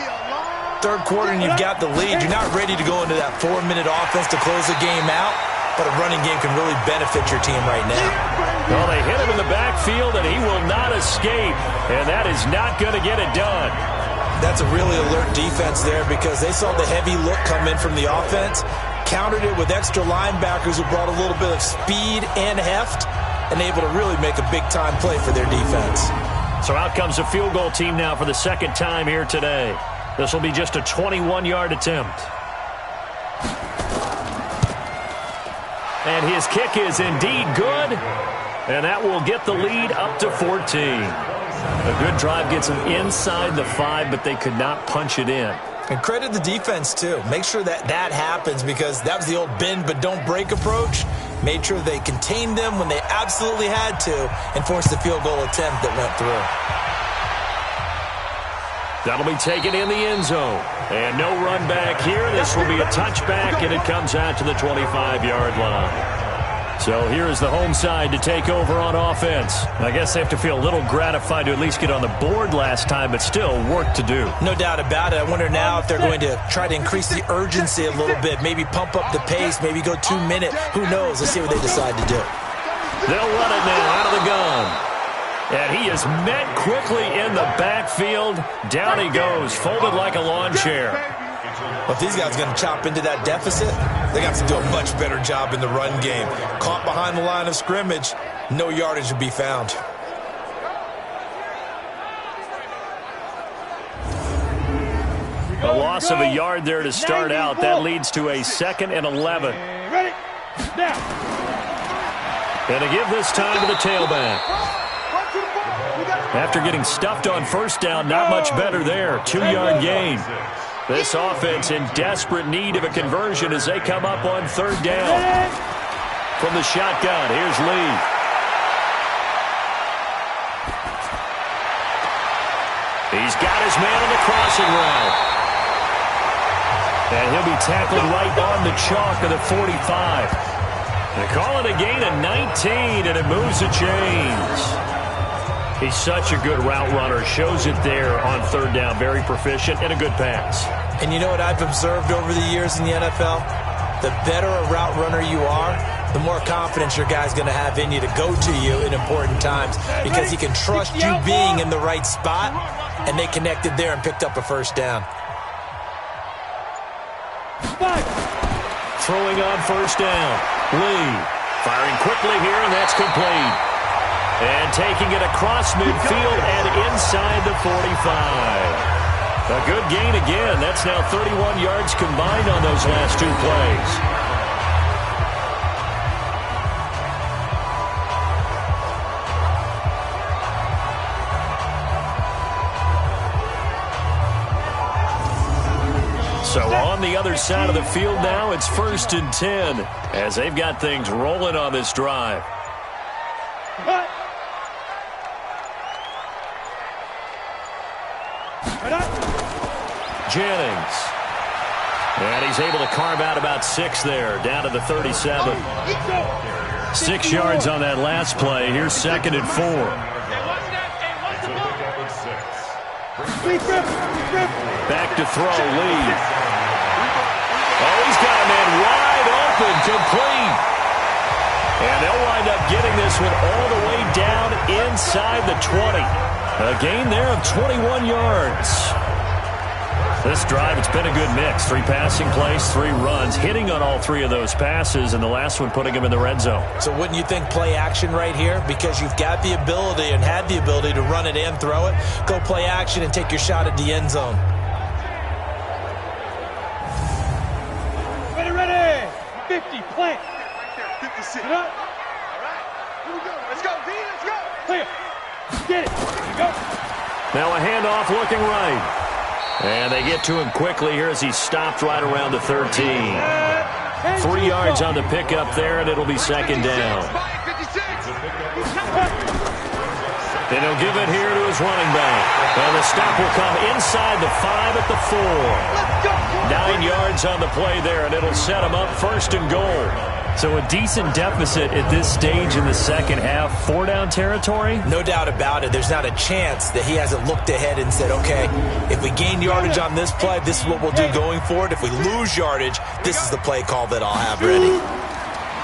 Speaker 3: Third quarter and you've got the lead. You're not ready to go into that 4-minute offense to close the game out, but a running game can really benefit your team right now.
Speaker 2: Well, they hit him in the backfield, and he will not escape, and that is not going to get it done.
Speaker 3: That's a really alert defense there because they saw the heavy look come in from the offense, countered it with extra linebackers who brought a little bit of speed and heft, and able to really make a big-time play for their defense.
Speaker 2: So out comes the field goal team now for the second time here today. This will be just a 21-yard attempt. And his kick is indeed good, and that will get the lead up to 14. A good drive gets them inside the 5, but they could not punch it in.
Speaker 3: And credit the defense, too. Make sure that that happens because that was the old bend but don't break approach. Made sure they contained them when they absolutely had to and forced the field goal attempt that went through.
Speaker 2: That'll be taken in the end zone. And no run back here. This will be a touchback, and it comes out to the 25-yard line. So here is the home side to take over on offense. I guess they have to feel a little gratified to at least get on the board last time, but still work to do.
Speaker 3: No doubt about it. I wonder now if they're going to try to increase the urgency a little bit, maybe pump up the pace, maybe go 2 minute. Who knows? Let's see what they decide to do.
Speaker 2: They'll run it now out of the gun. And he is met quickly in the backfield. Down he goes, folded like a lawn chair.
Speaker 3: Well, if these guys are going to chop into that deficit, they got to do a much better job in the run game. Caught behind the line of scrimmage, no yardage to be found.
Speaker 2: A loss of a yard there to start out. That leads to a 2nd and 11.
Speaker 4: Ready? Now.
Speaker 2: And to give this time to the tailback. After getting stuffed on first down, not much better there. 2-yard gain. This offense in desperate need of a conversion as they come up on 3rd down. From the shotgun, here's Lee. He's got his man on the crossing route. And he'll be tackled right on the chalk of the 45. They call it a gain of 19, and it moves the chains. He's such a good route runner. Shows it there on 3rd down. Very proficient and a good pass.
Speaker 3: And you know what I've observed over the years in the NFL? The better a route runner you are, the more confidence your guy's going to have in you to go to you in important times because he can trust you being in the right spot, and they connected there and picked up a 1st down.
Speaker 2: Throwing on 1st down. Lee firing quickly here, and that's complete. And taking it across midfield and inside the 45. A good gain again. That's now 31 yards combined on those last 2 plays. So on the other side of the field now, it's 1st and 10 as they've got things rolling on this drive. Jennings. And he's able to carve out about 6 there, down to the 37. 6 yards on that last play. Here's 2nd and 4. Back to throw, Lee. Oh, he's got a man wide open, complete. And they'll wind up getting this one all the way down inside the 20. A gain there of 21 yards. This drive, it's been a good mix. 3 passing plays, 3 runs, hitting on all 3 of those passes, and the last one putting him in the red zone.
Speaker 3: So wouldn't you think play action right here? Because you've got the ability and had the ability to run it and throw it. Go play action and take your shot at the end zone.
Speaker 4: Ready. 50, plant.
Speaker 5: 56.
Speaker 4: All right.
Speaker 5: Here we go. Let's go, D. Let's go.
Speaker 4: Clear. Get it. Here you go.
Speaker 2: Now a handoff looking right. And they get to him quickly here as he's stopped right around the 13. 3 yards on the pickup there, and it'll be 2nd down. And he'll give it here to his running back. And the stop will come inside the 5 at the 4. 9 yards on the play there, and it'll set him up 1st and goal. So a decent deficit at this stage in the second half. 4-down territory?
Speaker 3: No doubt about it. There's not a chance that he hasn't looked ahead and said, okay, if we gain yardage on this play, this is what we'll do going forward. If we lose yardage, this is the play call that I'll have ready.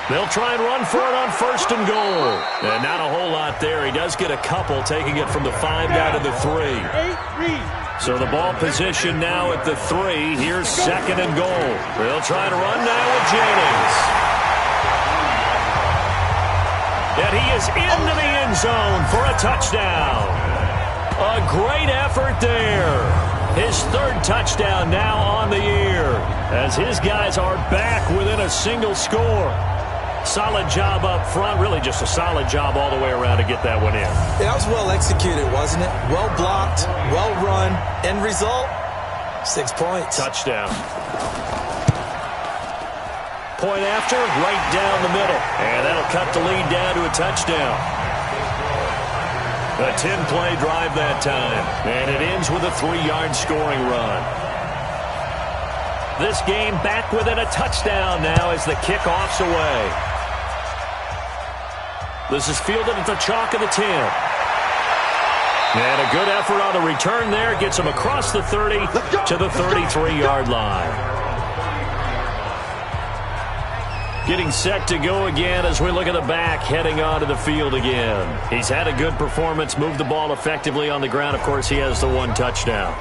Speaker 2: They'll try and run for it on 1st and goal. And not a whole lot there. He does get a couple, taking it from the 5 down to the 3. So the ball position now at the 3. Here's 2nd and goal. They'll try to run now with Jennings. And he is into the end zone for a touchdown. A great effort there. His 3rd touchdown now on the year as his guys are back within a single score. Solid job up front. Really just a solid job all the way around to get that one in.
Speaker 3: That was well executed, wasn't it? Well blocked, well run. End result, 6 points.
Speaker 2: Touchdown. Point after, right down the middle. And that'll cut the lead down to a touchdown. A 10-play drive that time. And it ends with a 3-yard scoring run. This game back within a touchdown now as the kickoff's away. This is fielded at the chalk of the 10. And a good effort on the return there. Gets him across the 30 to the 33-yard line. Getting set to go again as we look at the back, heading onto the field again. He's had a good performance, moved the ball effectively on the ground. Of course, he has the 1 touchdown.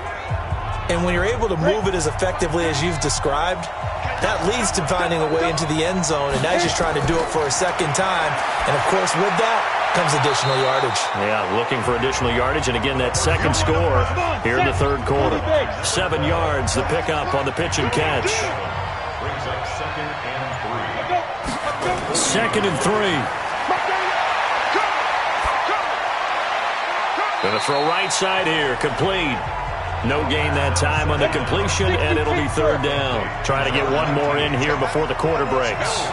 Speaker 3: And when you're able to move it as effectively as you've described, that leads to finding a way into the end zone, and now he's just trying to do it for a second time. And, of course, with that comes additional yardage.
Speaker 2: Yeah, looking for additional yardage, and again, that second score here in the third quarter. 7 yards, the pickup on the pitch and catch.
Speaker 5: Brings up 2nd and 3.
Speaker 2: 2nd and 3. Going to throw right side here, complete. No gain that time on the completion, and it'll be 3rd down. Trying to get one more in here before the quarter breaks.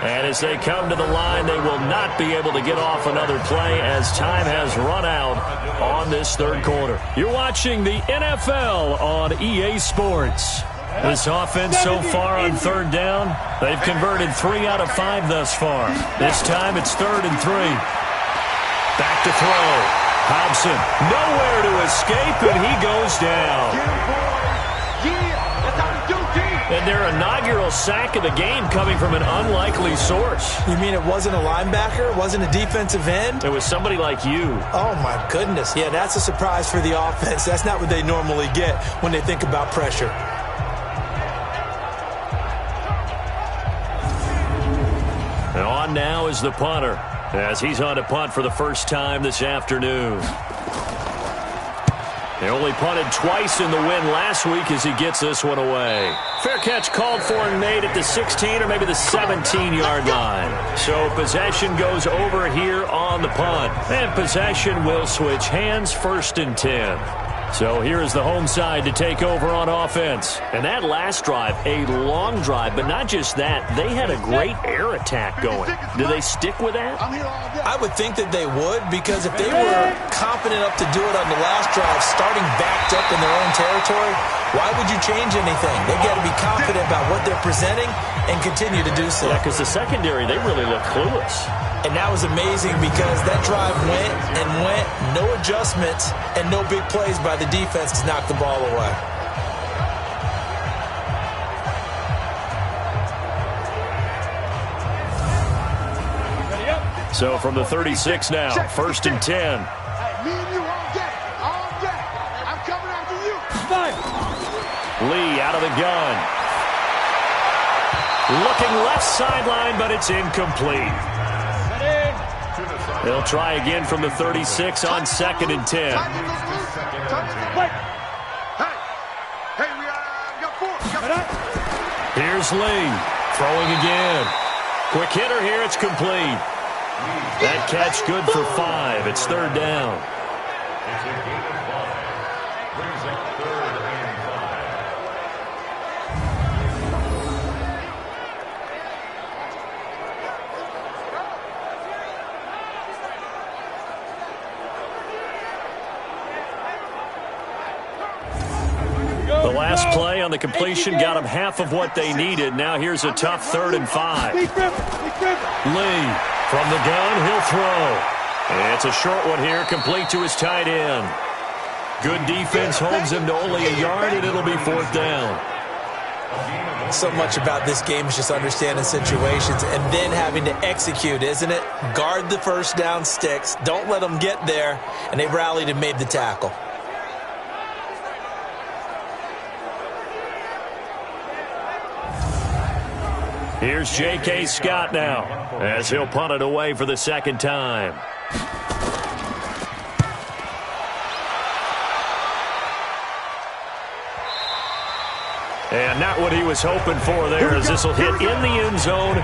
Speaker 2: And as they come to the line, they will not be able to get off another play as time has run out on this third quarter. You're watching the NFL on EA Sports. This offense so far on 3rd down, they've converted 3 out of 5 thus far. This time it's 3rd and 3. Back to throw. Hobson, nowhere to escape, and he goes down. And their inaugural sack of the game coming from an unlikely source.
Speaker 3: You mean it wasn't a linebacker? It wasn't a defensive end?
Speaker 2: It was somebody like you.
Speaker 3: Oh, my goodness. Yeah, that's a surprise for the offense. That's not what they normally get when they think about pressure.
Speaker 2: And on now is the punter, as he's on to punt for the first time this afternoon. They only punted twice in the win last week as he gets this one away. Fair catch called for and made at the 16 or maybe the 17-yard line. So possession goes over here on the punt. And possession will switch hands, 1st and 10. So here is the home side to take over on offense. And that last drive, a long drive, but not just that. They had a great air attack going. Do they stick with that?
Speaker 3: I would think that they would, because if they were confident enough to do it on the last drive, starting backed up in their own territory, why would you change anything? They've got to be confident about what they're presenting and continue to do so.
Speaker 2: Yeah, because the secondary, they really look clueless.
Speaker 3: And that was amazing because that drive went and went, no adjustments, and no big plays by the defense to knock the ball away.
Speaker 2: So from the 36 now, 1st and 10.
Speaker 5: Me and you all day. All day. I'm coming after you.
Speaker 2: Lee out of the gun. Looking left sideline, but it's incomplete. They'll try again from the 36 on 2nd and 10.
Speaker 5: Hey, we got 4.
Speaker 2: Here's Lee, throwing again. Quick hitter here, it's complete. That catch good for 5. It's 3rd down.
Speaker 5: It's a gain of 5. Brings up 3rd and 5.
Speaker 2: The last play on the completion got them half of what they needed. Now here's a tough 3rd and 5. Lee from the gun, he'll throw. And it's a short one here, complete to his tight end. Good defense holds him to only a yard, and it'll be 4th down.
Speaker 3: So much about this game is just understanding situations and then having to execute, isn't it? Guard the first down sticks. Don't let them get there. And they rallied and made the tackle.
Speaker 2: Here's J.K. Scott now as he'll punt it away for the 2nd time. And not what he was hoping for there, as this will hit in the end zone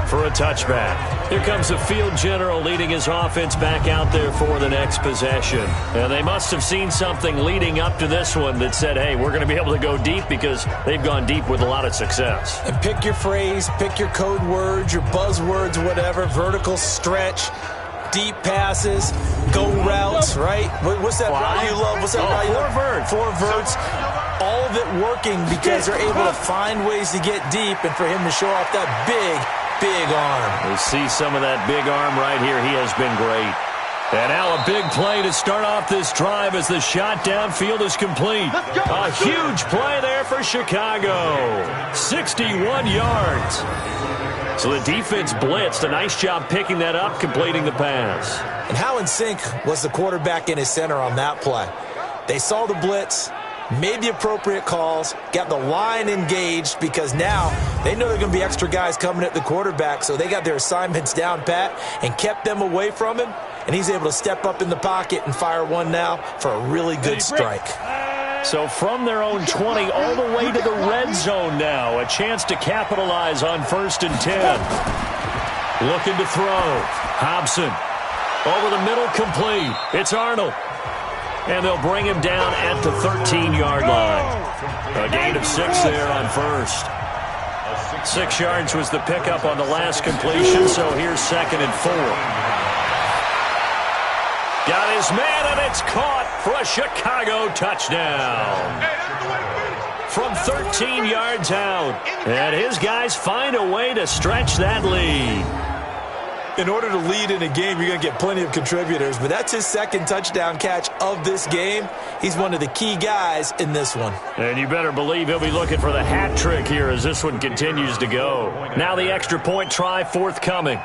Speaker 2: for a touchback. Here comes the field general leading his offense back out there for the next possession. And they must have seen something leading up to this one that said, hey, we're going to be able to go deep, because they've gone deep with a lot of success.
Speaker 3: And pick your phrase, pick your code words, your buzzwords, whatever, vertical stretch, deep passes, go routes, right? What's that route you love? What's that route you love?
Speaker 2: 4 verts.
Speaker 3: 4 verts. all of it working because they're able to find ways to get deep and for him to show off that big arm.
Speaker 2: We see some of that big arm right here. He has been great. And now a big play to start off this drive as the shot downfield is complete. A huge play there for Chicago. 61 yards. So the defense blitzed. A nice job picking that up, completing the pass.
Speaker 3: And how in sync was the quarterback in his center on that play? They saw the blitz, made the appropriate calls, got the line engaged because now they know there are going to be extra guys coming at the quarterback, so they got their assignments down pat and kept them away from him, and he's able to step up in the pocket and fire one now for a really good strike.
Speaker 2: So from their own 20 all the way to the red zone now, a chance to capitalize on 1st and 10. Looking to throw. Hobson over the middle, complete. It's Arnold. And they'll bring him down at the 13-yard line. A gain of 6 there on 1st. 6 yards was the pickup on the last completion, so here's 2nd and 4. Got his man, and it's caught for a Chicago touchdown. From 13 yards out. And his guys find a way to stretch that lead.
Speaker 3: In order to lead in a game, you're going to get plenty of contributors, but that's his 2nd touchdown catch of this game. He's one of the key guys in this one.
Speaker 2: And you better believe he'll be looking for the hat trick here as this one continues to go. Now the extra point try forthcoming.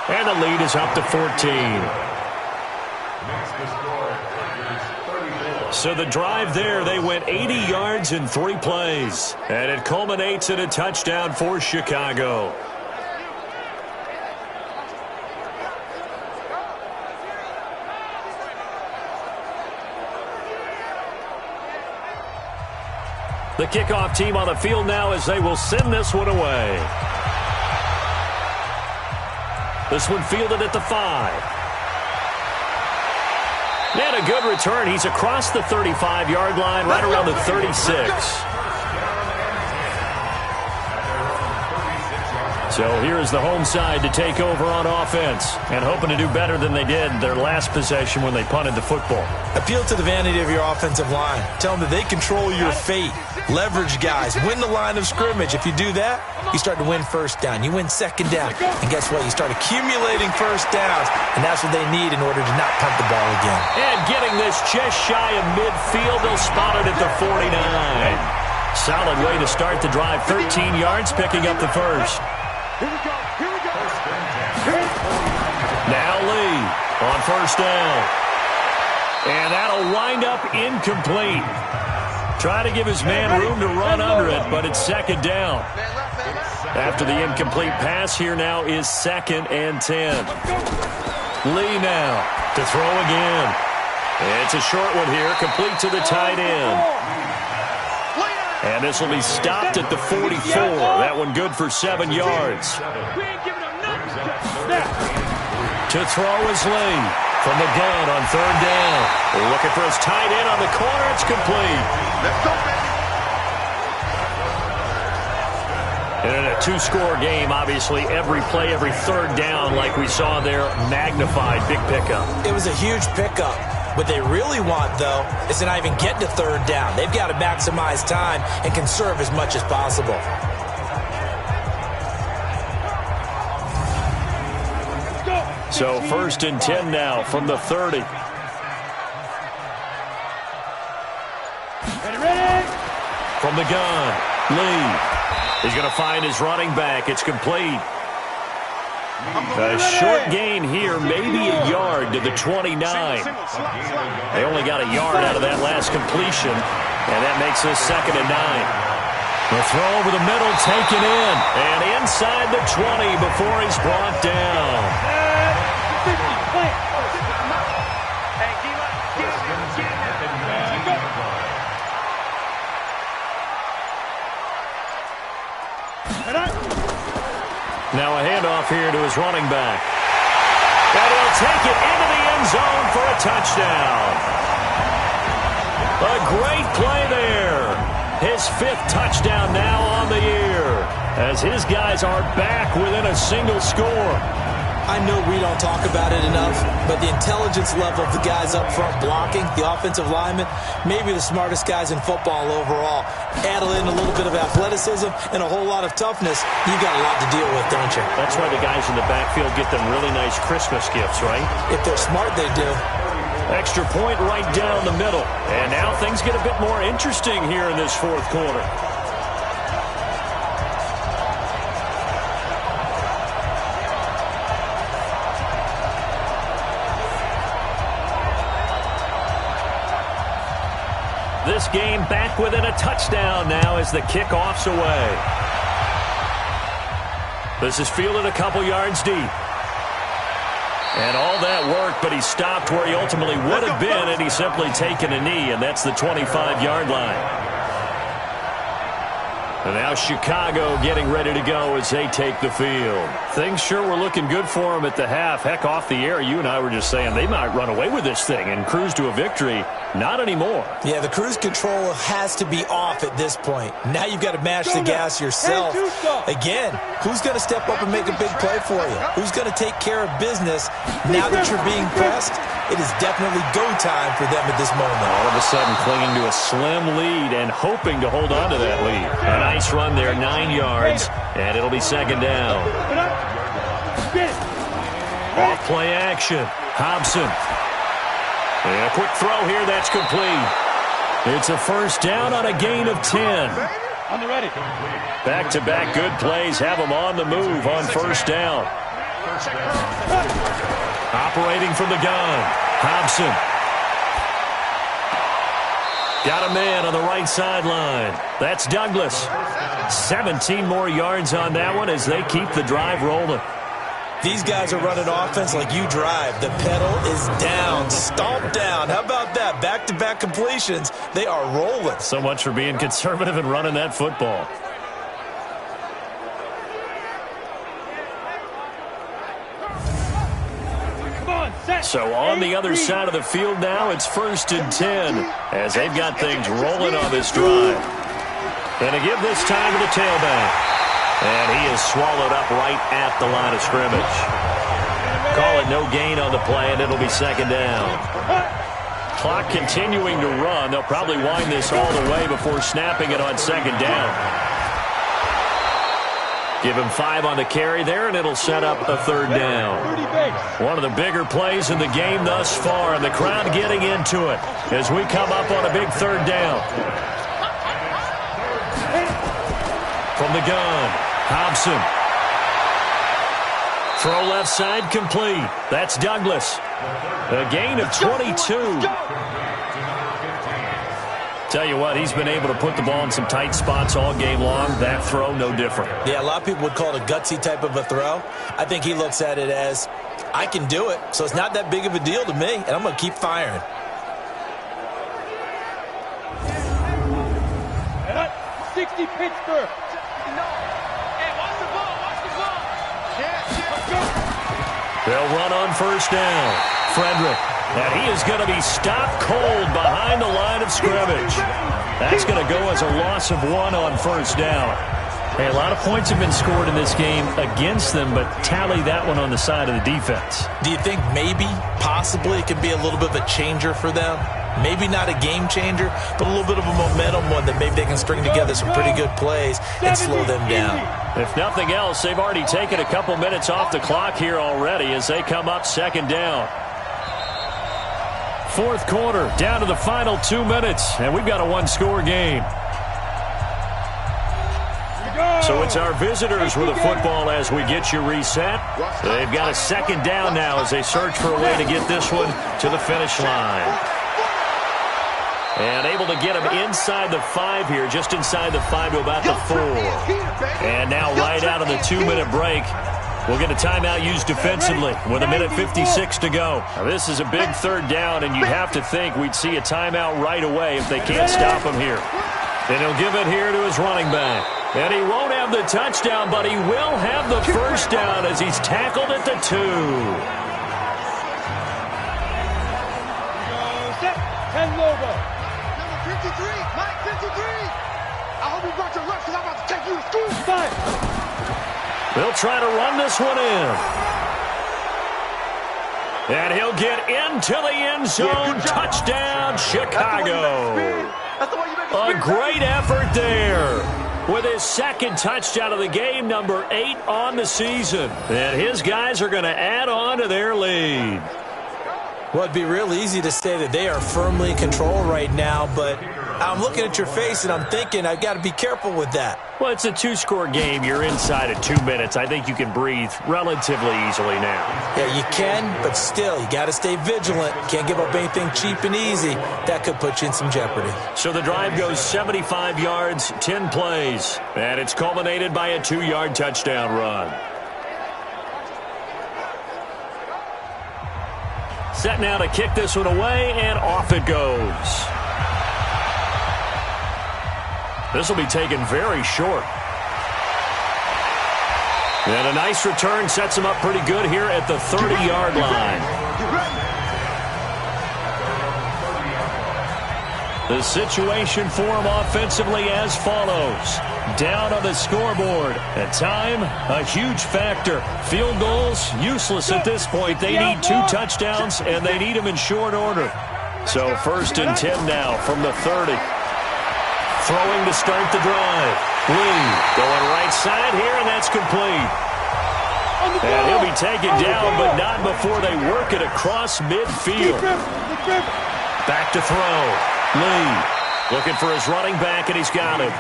Speaker 2: And the lead is up to 14. So the drive there, they went 80 yards in 3 plays. And it culminates in a touchdown for Chicago. The kickoff team on the field now as they will send this one away. This one fielded at the 5. And a good return. He's across the 35-yard line, right around the 36. So here is the home side to take over on offense and hoping to do better than they did their last possession when they punted the football.
Speaker 3: Appeal to the vanity of your offensive line. Tell them that they control your fate. Leverage guys. Win the line of scrimmage. If you do that, you start to win 1st down. You win 2nd down. And guess what? You start accumulating 1st downs, and that's what they need in order to not punt the ball again.
Speaker 2: And getting this just shy of midfield, they'll spot it at the 49. Solid way to start the drive. 13 yards, picking up the 1st.
Speaker 4: Here we go.
Speaker 2: Now Lee on 1st down. And that'll wind up incomplete. Try to give his man room to run under it, but it's 2nd down. After the incomplete pass, here now is 2nd and 10. Lee now to throw again. It's a short one here, complete to the tight end. And this will be stopped at the 44. That one good for 7 yards. To throw is Lee from the gun on 3rd down. Looking for his tight end on the corner. It's complete. And in a 2-score game, obviously, every play, every 3rd down, like we saw there, magnified. Big pickup.
Speaker 3: It was a huge pickup. What they really want, though, is to not even get to 3rd down. They've got to maximize time and conserve as much as possible.
Speaker 2: So 1st and 10 now from the 30. From the gun, Lee. He's going to find his running back. It's complete. A short gain here, maybe a yard to the 29. They only got a yard out of that last completion, and that makes this 2nd and 9. The throw over the middle, taken in, and inside the 20 before he's brought down. Now a handoff here to his running back. And he'll take it into the end zone for a touchdown. A great play there. His 5th touchdown now on the year as his guys are back within a single score.
Speaker 3: I know we don't talk about it enough, but the intelligence level of the guys up front blocking, the offensive linemen, maybe the smartest guys in football overall. Add in a little bit of athleticism and a whole lot of toughness, you got a lot to deal with, don't you?
Speaker 2: That's why the guys in the backfield get them really nice Christmas gifts, right?
Speaker 3: If they're smart, they do.
Speaker 2: Extra point right down the middle. And now things get a bit more interesting here in this fourth quarter. This game back within a touchdown now as the kickoff's away. This is fielded a couple yards deep. And all that work, but he stopped where he ultimately would have been had he simply taken a knee, and that's the 25-yard line. And now Chicago getting ready to go as they take the field. Things sure were looking good for them at the half. Heck, off the air, you and I were just saying they might run away with this thing and cruise to a victory. Not anymore.
Speaker 3: Yeah, the cruise control has to be off at this point. Now you've got to mash the gas yourself. Again, who's going to step up and make a big play for you? Who's going to take care of business now that you're being pressed? It is definitely go time for them at this moment.
Speaker 2: All of a sudden clinging to a slim lead and hoping to hold on to that lead. A nice run there, 9 yards, and it'll be second down. Off play action. Hobson. And a quick throw here, that's complete. It's a first down on a gain of 10.
Speaker 4: On the ready.
Speaker 2: Back-to-back good plays have them on the move on first down. Operating from the gun. Hobson. Got a man on the right sideline. That's Douglas. 17 more yards on that one as they keep the drive rolling.
Speaker 3: These guys are running offense like you drive. The pedal is down, stomped down. How about that? Back-to-back completions. They are rolling.
Speaker 2: So much for being conservative and running that football. So on the other side of the field now, it's 1st and 10 as they've got things rolling on this drive. And to give this time to the tailback. And he is swallowed up right at the line of scrimmage. Call it no gain on the play, and it'll be second down. Clock continuing to run. They'll probably wind this all the way before snapping it on second down. Give him 5 on the carry there, and it'll set up a third down. One of the bigger plays in the game thus far, and the crowd getting into it as we come up on a big third down. From the gun, Hobson. Throw left side complete. That's Douglas. A gain of 22. Tell you what, he's been able to put the ball in some tight spots all game long. That throw, no different.
Speaker 3: Yeah, a lot of people would call it a gutsy type of a throw. I think he looks at it as, I can do it, so it's not that big of a deal to me, and I'm going to keep firing.
Speaker 4: At 60 Pittsburgh.
Speaker 2: They'll run on first down. Frederick. And he is going to be stopped cold behind the line of scrimmage. That's going to go as a loss of 1 on first down. Hey, a lot of points have been scored in this game against them, but tally that one on the side of the defense.
Speaker 3: Do you think maybe, possibly, it could be a little bit of a changer for them? Maybe not a game changer, but a little bit of a momentum one that maybe they can string together some pretty good plays and slow them down.
Speaker 2: If nothing else, they've already taken a couple minutes off the clock here already as they come up second down. Fourth quarter, down to the final 2 minutes, and we've got a one-score game. So it's our visitors with the football as we get you reset. They've got a second down now as they search for a way to get this one to the finish line. And able to get him inside the 5 here, just inside the 5 to about the 4. And now right out of the 2-minute break, we'll get a timeout used defensively with 1:56 to go. Now, this is a big third down, and you'd have to think we'd see a timeout right away if they can't stop him here. And he'll give it here to his running back. And he won't have the touchdown, but he will have the first down as he's tackled at the 2.
Speaker 4: 10 logo.
Speaker 6: Number 53, Mike 53. I hope you brought your lunch because I'm about to take you to school.
Speaker 4: 5.
Speaker 2: They'll try to run this one in. And he'll get into the end zone. Touchdown, Chicago. A great effort there with his second touchdown of the game, number 8 on the season. And his guys are going to add on to their lead.
Speaker 3: Well, it'd be real easy to say that they are firmly in control right now, but I'm looking at your face and I'm thinking I've got to be careful with that.
Speaker 2: Well, it's a 2-score game. You're inside of 2 minutes. I think you can breathe relatively easily now.
Speaker 3: Yeah, you can, but still, you got to stay vigilant. Can't give up anything cheap and easy. That could put you in some jeopardy.
Speaker 2: So the drive goes 75 yards, 10 plays, and it's culminated by a 2-yard touchdown run. Set now to kick this one away, and off it goes. This will be taken very short. And a nice return sets him up pretty good here at the 30-yard line. The situation for him offensively as follows. Down on the scoreboard. At time, a huge factor. Field goals, useless at this point. They need 2 touchdowns, and they need them in short order. So 1st and 10 now from the 30. Throwing to start the drive. Lee going right side here, and that's complete. And he'll be taken down, but not before they work it across midfield. Back to throw. Lee looking for his running back, and he's got him.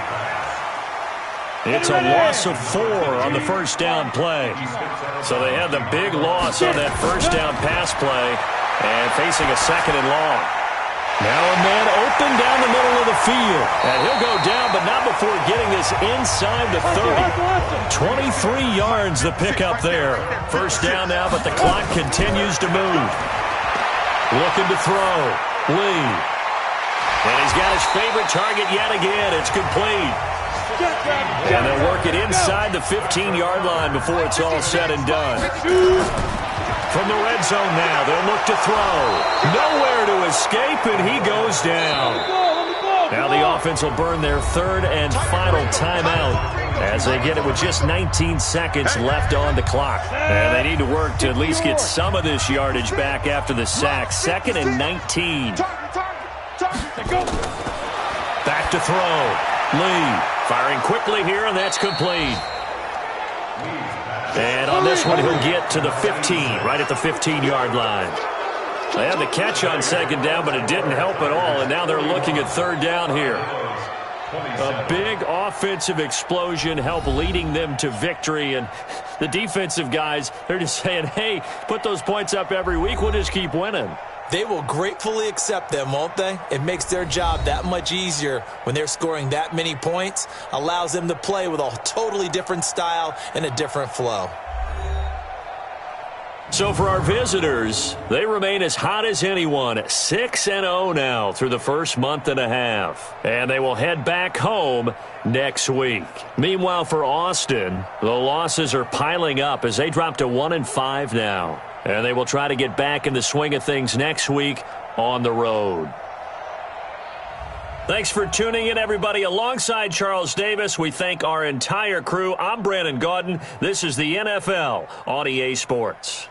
Speaker 2: It's a loss of 4 on the first down play. So they had the big loss on that first down pass play and facing a 2nd and long. Now a man open down the middle of the field. And he'll go down, but not before getting this inside the 30. 23 yards the pickup there. First down now, but the clock continues to move. Looking to throw. Lee. And he's got his favorite target yet again. It's complete. And they'll work it inside the 15-yard line before it's all said and done. From the red zone now, they'll look to throw. Nowhere to escape, and he goes down. Now the offense will burn their 3rd and final timeout as they get it with just 19 seconds left on the clock. And they need to work to at least get some of this yardage back after the sack. 2nd and 19. Back to throw. Lee firing quickly here, and that's complete. And on this one, he'll get to the 15, right at the 15-yard line. They had the catch on 2nd down, but it didn't help at all, and now they're looking at 3rd down here. A big offensive explosion helped leading them to victory, and the defensive guys, they're just saying, hey, put those points up every week, we'll just keep winning.
Speaker 3: They will gratefully accept them, won't they? It makes their job that much easier when they're scoring that many points. Allows them to play with a totally different style and a different flow.
Speaker 2: So for our visitors, they remain as hot as anyone, 6-0 now through the first month and a half. And they will head back home next week. Meanwhile, for Austin, the losses are piling up as they drop to 1-5 now. And they will try to get back in the swing of things next week on the road. Thanks for tuning in, everybody. Alongside Charles Davis, we thank our entire crew. I'm Brandon Gaudin. This is the NFL on EA Sports.